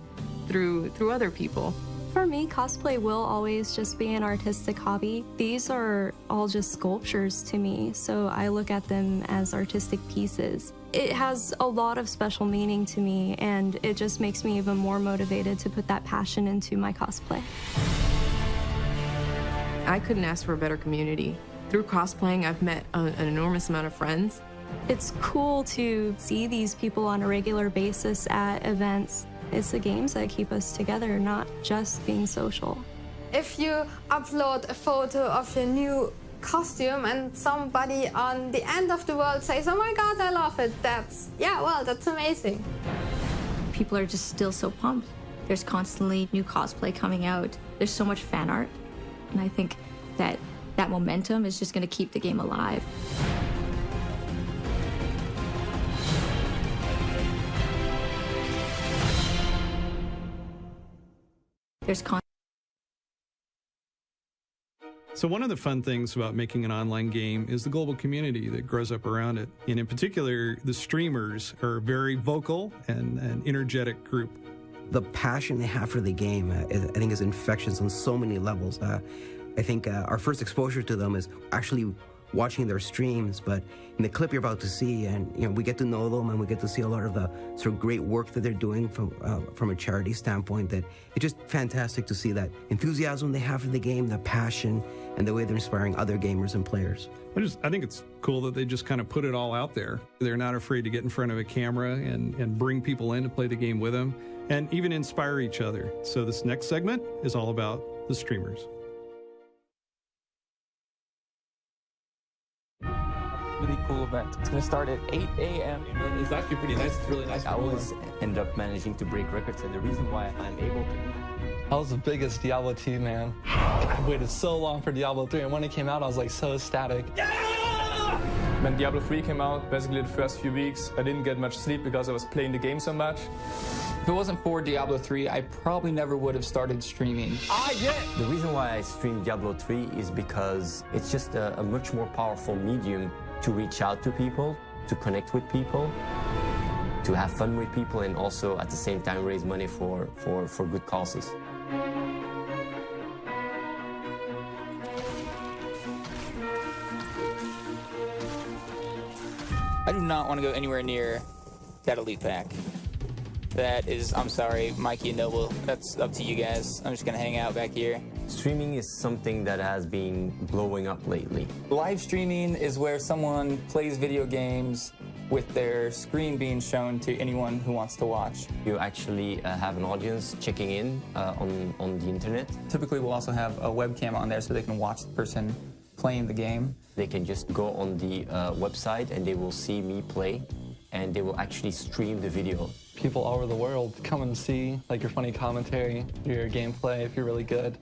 through other people. For me, cosplay will always just be an artistic hobby. These are all just sculptures to me, so I look at them as artistic pieces. It has a lot of special meaning to me, and it just makes me even more motivated to put that passion into my cosplay. I couldn't ask for a better community. Through cosplaying, I've met an enormous amount of friends. It's cool to see these people on a regular basis at events. It's the games that keep us together, not just being social. If you upload a photo of your new costume and somebody on the end of the world says, "Oh my God, I love it," that's amazing. People are just still so pumped. There's constantly new cosplay coming out. There's so much fan art. And I think that momentum is just going to keep the game alive. So one of the fun things about making an online game is the global community that grows up around it. And in particular, the streamers are a very vocal and an energetic group. The passion they have for the game, I think, is infectious on so many levels. I think our first exposure to them is actually watching their streams, but in the clip you're about to see, and we get to know them, and we get to see a lot of the sort of great work that they're doing from a charity standpoint. That it's just fantastic to see that enthusiasm they have for the game, the passion, and the way they're inspiring other gamers and players. I think it's cool that they just kind of put it all out there. They're not afraid to get in front of a camera and bring people in to play the game with them, and even inspire each other. So this next segment is all about the streamers. Really cool event. It's going to start at 8 a.m. It's actually pretty nice. It's really nice. I always end up managing to break records, and the reason why I'm able to. I was the biggest Diablo 2 man. I waited so long for Diablo 3, and when it came out, I was like so ecstatic. Yeah! When Diablo 3 came out, basically the first few weeks, I didn't get much sleep because I was playing the game so much. If it wasn't for Diablo 3, I probably never would have started streaming. The reason why I stream Diablo 3 is because it's just a much more powerful medium to reach out to people, to connect with people, to have fun with people, and also at the same time raise money for good causes. I do not want to go anywhere near that elite pack. That is, I'm sorry, Mikey and Noble, that's up to you guys. I'm just gonna hang out back here. Streaming is something that has been blowing up lately. Live streaming is where someone plays video games with their screen being shown to anyone who wants to watch. You actually have an audience checking in on the internet. Typically, we'll also have a webcam on there so they can watch the person playing the game. They can just go on the website and they will see me play, and they will actually stream the video. People all over the world come and see like your funny commentary, your gameplay if you're really good.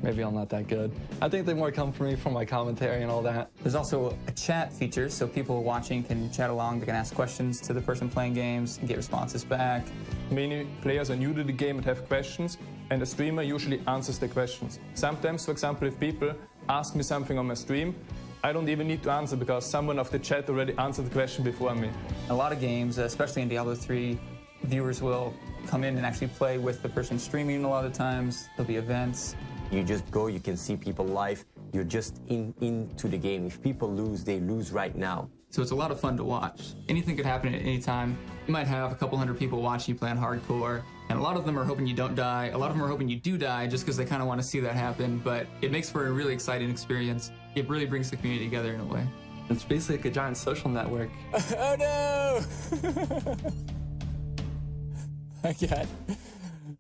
Maybe I'm not that good. I think they more come for me from my commentary and all that. There's also a chat feature, so people watching can chat along. They can ask questions to the person playing games and get responses back. Many players are new to the game and have questions, and the streamer usually answers the questions. Sometimes, for example, if people ask me something on my stream, I don't even need to answer because someone of the chat already answered the question before me. A lot of games, especially in Diablo 3, viewers will come in and actually play with the person streaming a lot of times. There'll be events. You just go, you can see people live. You're just into the game. If people lose, they lose right now. So it's a lot of fun to watch. Anything could happen at any time. You might have a couple hundred people watching you play on hardcore, and a lot of them are hoping you don't die. A lot of them are hoping you do die just because they kind of want to see that happen, but it makes for a really exciting experience. It really brings the community together in a way. It's basically like a giant social network. Oh no!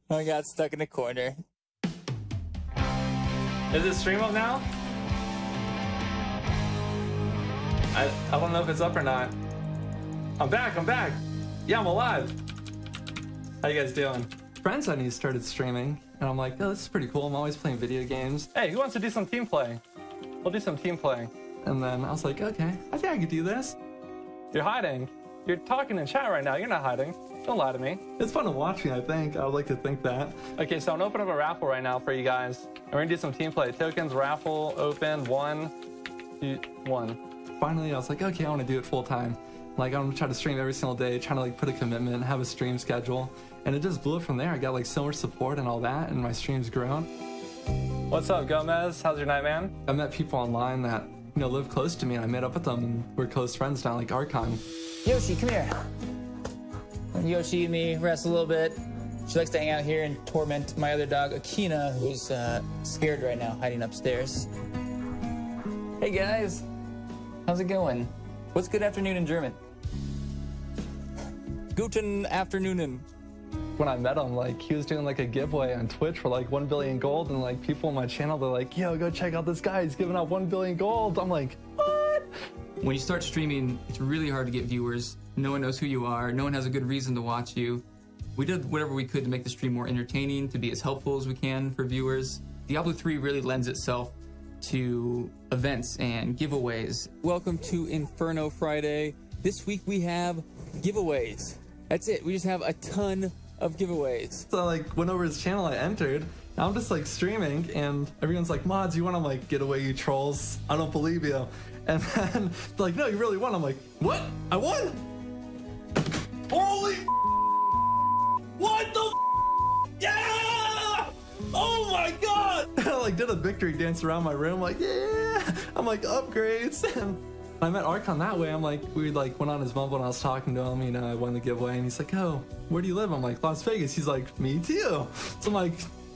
I got stuck in a corner. Is it stream up now? I don't know if it's up or not. I'm back. Yeah, I'm alive. How you guys doing? Friends I knew started streaming, and I'm like, oh, this is pretty cool. I'm always playing video games. Hey, who wants to do some team play? We'll do some team play. And then I was like, okay, I think I could do this. You're hiding. You're talking in chat right now. You're not hiding. Don't lie to me. It's fun to watch me, I think. I would like to think that. Okay, so I'm gonna open up a raffle right now for you guys. And we're gonna do some team play. Tokens, raffle, open, 1, 2, 1. Finally, I was like, okay, I wanna do it full time. Like, I'm gonna try to stream every single day, trying to like put a commitment, have a stream schedule. And it just blew it from there. I got like so much support and all that, and my stream's grown. What's up, Gomez? How's your night, man? I met people online that, you know, live close to me, and I met up with them, and we're close friends now, like Archon. Yoshi, come here. Yoshi and me rest a little bit. She likes to hang out here and torment my other dog, Akina, who's scared right now, hiding upstairs. Hey guys, how's it going? What's good afternoon in German? Guten Afternoonen. When I met him, like, he was doing like a giveaway on Twitch for like 1 billion gold, and like people on my channel, they're like, yo, go check out this guy, he's giving out 1 billion gold. I'm like, what? When you start streaming, it's really hard to get viewers. No one knows who you are. No one has a good reason to watch you. We did whatever we could to make the stream more entertaining, to be as helpful as we can for viewers. Diablo 3 really lends itself to events and giveaways. Welcome to Inferno Friday. This week we have giveaways. That's it. We just have a ton of giveaways. So I like went over his channel, I entered. I'm just like streaming, and everyone's like, mods, you want to like get away, you trolls? I don't believe you. And then they're like, no, you really won. I'm like, what? I won? Holy what the yeah! Oh my god! I like did a victory dance around my room, like, yeah! I'm like, upgrades. And I met Archon that way. I'm like, we like went on his Mumble, and I was talking to him, you know, I won the giveaway, and he's like, oh, where do you live? I'm like, Las Vegas. He's like, me too. So I'm like,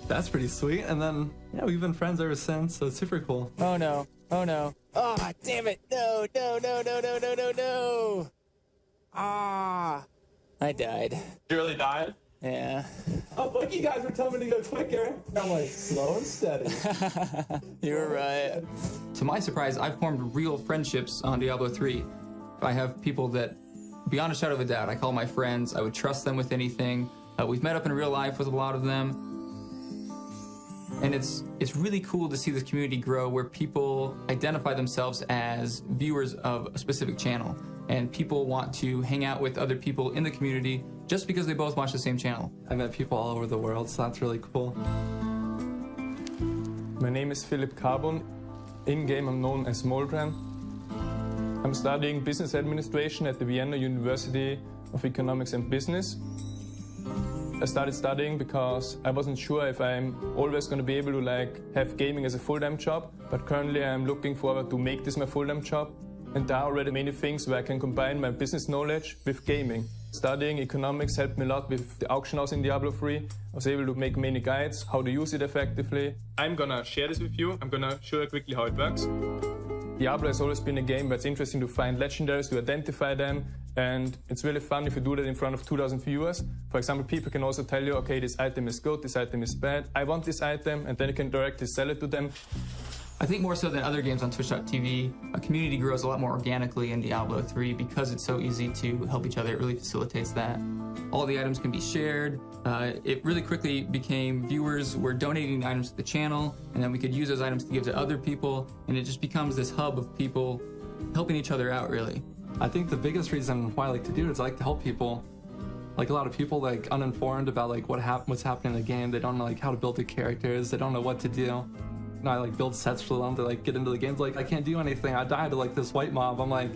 that's pretty sweet. And then, yeah, we've been friends ever since, so it's super cool. Oh no, oh no. Oh, damn it. No. Ah, I died. You really died? Yeah. Oh, look, you guys were telling me to go quicker. I'm like, slow and steady. You were right. To my surprise, I've formed real friendships on Diablo 3. I have people that, beyond a shadow of a doubt, I call my friends. I would trust them with anything. We've met up in real life with a lot of them. And it's really cool to see this community grow where people identify themselves as viewers of a specific channel. And people want to hang out with other people in the community just because they both watch the same channel. I met people all over the world, so that's really cool. My name is Philip Carbon. In-game I'm known as Moldran. I'm studying business administration at the Vienna University of Economics and Business. I started studying because I wasn't sure if I'm always going to be able to have gaming as a full-time job, but currently I'm looking forward to make this my full-time job. And there are already many things where I can combine my business knowledge with gaming. Studying economics helped me a lot with the auction house in Diablo 3. I was able to make many guides, how to use it effectively. I'm gonna share this with you. I'm gonna show you quickly how it works. Diablo has always been a game where it's interesting to find legendaries, to identify them, and it's really fun if you do that in front of 2,000 viewers. For example, people can also tell you, okay, this item is good, this item is bad, I want this item, and then you can directly sell it to them. I think more so than other games on Twitch.tv, a community grows a lot more organically in Diablo 3 because it's so easy to help each other. It really facilitates that. All the items can be shared. It really quickly became viewers were donating items to the channel, and then we could use those items to give to other people, and it just becomes this hub of people helping each other out, really. I think the biggest reason why I like to do it is I like to help people. Like a lot of people like uninformed about like what's happening in the game. They don't know like how to build the characters. They don't know what to do. And I like build sets for them to like get into the games. Like I can't do anything. I died to like this white mob. I'm like,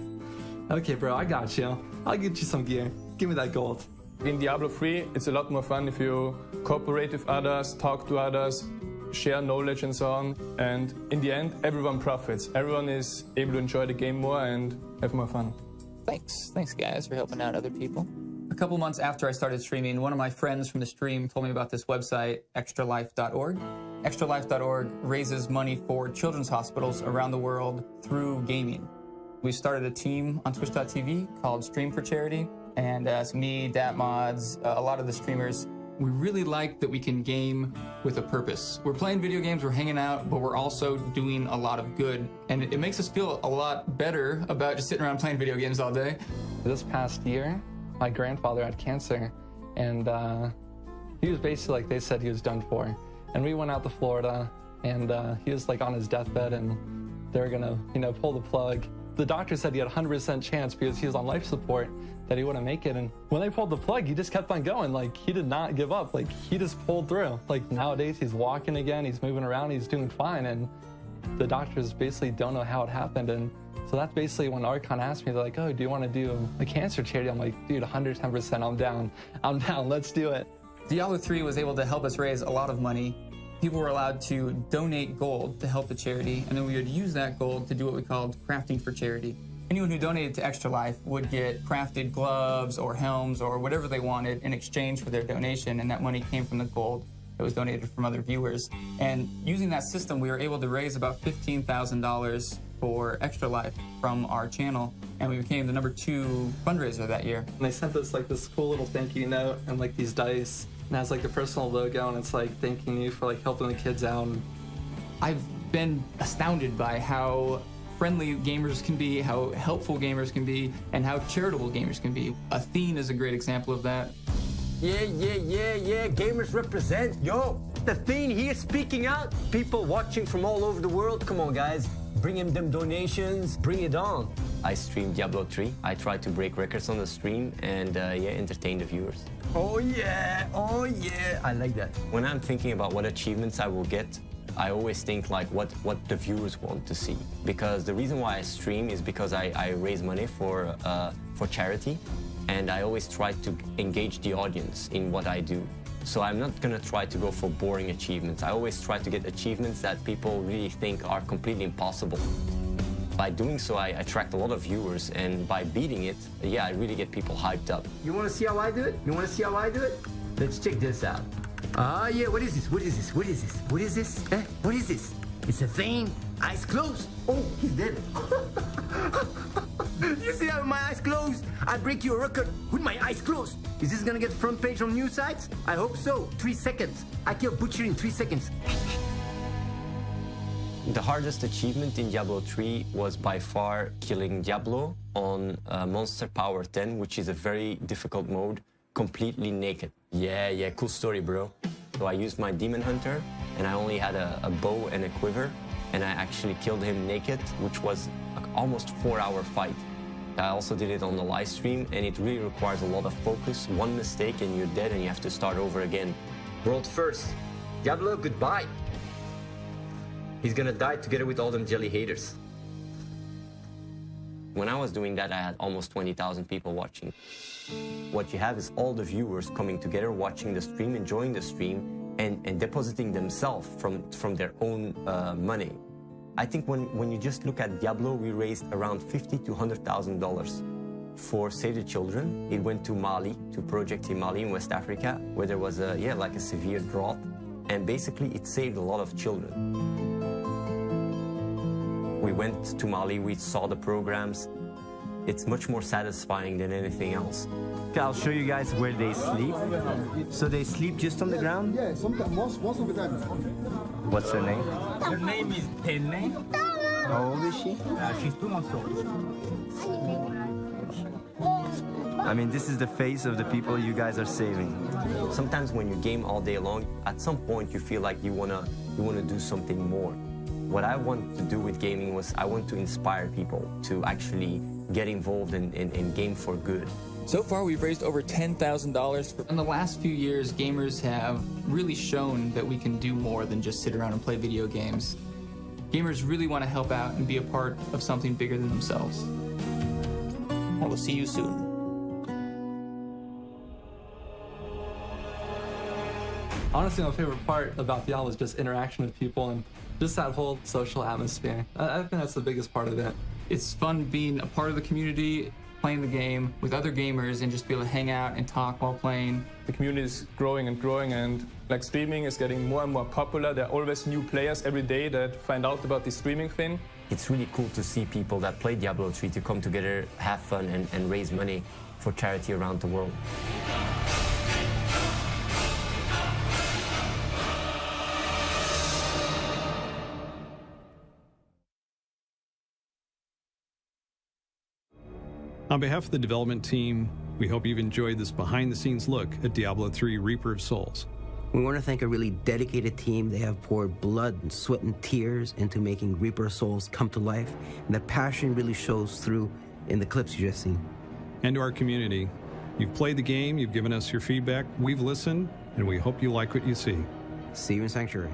okay, bro, I got you. I'll get you some gear. Give me that gold. In Diablo 3, it's a lot more fun if you cooperate with others, talk to others, share knowledge and so on. And in the end, everyone profits. Everyone is able to enjoy the game more and have more fun. Thanks guys for helping out other people. A couple months after I started streaming, one of my friends from the stream told me about this website, extralife.org. Extralife.org raises money for children's hospitals around the world through gaming. We started a team on Twitch.tv called Stream for Charity, and it's me, DatMods, a lot of the streamers. We really like that we can game with a purpose. We're playing video games, we're hanging out, but we're also doing a lot of good. And it makes us feel a lot better about just sitting around playing video games all day. This past year, my grandfather had cancer, and he was basically like they said he was done for. And we went out to Florida, and he was like on his deathbed, and they were gonna, pull the plug. The doctor said he had a 100% chance because he was on life support that he wouldn't make it. And when they pulled the plug, he just kept on going. Like, he did not give up. Like, he just pulled through. Like, nowadays, he's walking again, he's moving around, he's doing fine. And the doctors basically don't know how it happened. And so that's basically when Archon asked me, they're like, oh, do you want to do a cancer charity? I'm like, dude, 110%, I'm down. I'm down, let's do it. Diablo 3 was able to help us raise a lot of money. People were allowed to donate gold to help the charity, and then we would use that gold to do what we called crafting for charity. Anyone who donated to Extra Life would get crafted gloves or helms or whatever they wanted in exchange for their donation, and that money came from the gold that was donated from other viewers. And using that system, we were able to raise about $15,000 for Extra Life from our channel, and we became the #2 fundraiser that year. And they sent us like this cool little thank you note and like these dice, and it has like a personal logo, and it's like thanking you for like helping the kids out. I've been astounded by how friendly gamers can be, how helpful gamers can be, and how charitable gamers can be. Athene is a great example of that. Yeah, gamers represent. Yo, Athene here speaking out. People watching from all over the world. Come on, guys. Bring in them donations. Bring it on. I stream Diablo 3. I try to break records on the stream and entertain the viewers. Oh yeah, I like that. When I'm thinking about what achievements I will get, I always think like what the viewers want to see. Because the reason why I stream is because I raise money for charity, and I always try to engage the audience in what I do. So I'm not gonna try to go for boring achievements. I always try to get achievements that people really think are completely impossible. By doing so, I attract a lot of viewers, and by beating it, I really get people hyped up. You wanna see how I do it? You wanna see how I do it? Let's check this out. Yeah, what is this? What is this? What is this? What is this? What is this? It's a thing. Eyes closed. Oh, he's dead. You see that with my eyes closed? I break your record with my eyes closed. Is this gonna get front page on news sites? I hope so. 3 seconds. I kill Butcher in 3 seconds. The hardest achievement in Diablo 3 was by far killing Diablo on Monster Power 10, which is a very difficult mode, completely naked. Yeah, cool story, bro. So I used my Demon Hunter, and I only had a bow and a quiver, and I actually killed him naked, which was an almost 4-hour fight. I also did it on the live stream, and it really requires a lot of focus. One mistake and you're dead, and you have to start over again. World first. Diablo, goodbye. He's gonna die together with all them jelly haters. When I was doing that, I had almost 20,000 people watching. What you have is all the viewers coming together, watching the stream, enjoying the stream, and depositing themselves from their own money. I think when you just look at Diablo, we raised around $50,000 to $100,000 for Save the Children. It went to Mali, to Project in Mali in West Africa, where there was a severe drought, and basically it saved a lot of children. We went to Mali, we saw the programs. It's much more satisfying than anything else. Okay, I'll show you guys where they sleep. So they sleep just on the ground? Yeah, sometimes most of the time. What's her name? Her name is Tene. How old is she? She's 2 months old. I mean, this is the face of the people you guys are saving. Sometimes when you game all day long, at some point you feel like you wanna do something more. What I want to do with gaming was I want to inspire people to actually get involved and game for good. So far, we've raised over $10,000. In the last few years, gamers have really shown that we can do more than just sit around and play video games. Gamers really want to help out and be a part of something bigger than themselves. I will see you soon. Honestly, my favorite part about Diablo is just interaction with people and just that whole social atmosphere. I think that's the biggest part of it. It's fun being a part of the community, playing the game with other gamers, and just be able to hang out and talk while playing. The community is growing and growing, and like streaming is getting more and more popular. There are always new players every day that find out about the streaming thing. It's really cool to see people that play Diablo 3 to come together, have fun, and raise money for charity around the world. On behalf of the development team, we hope you've enjoyed this behind-the-scenes look at Diablo 3 Reaper of Souls. We want to thank a really dedicated team. They have poured blood and sweat and tears into making Reaper of Souls come to life, and the passion really shows through in the clips you just seen. And to our community, you've played the game, you've given us your feedback, we've listened, and we hope you like what you see. See you in Sanctuary.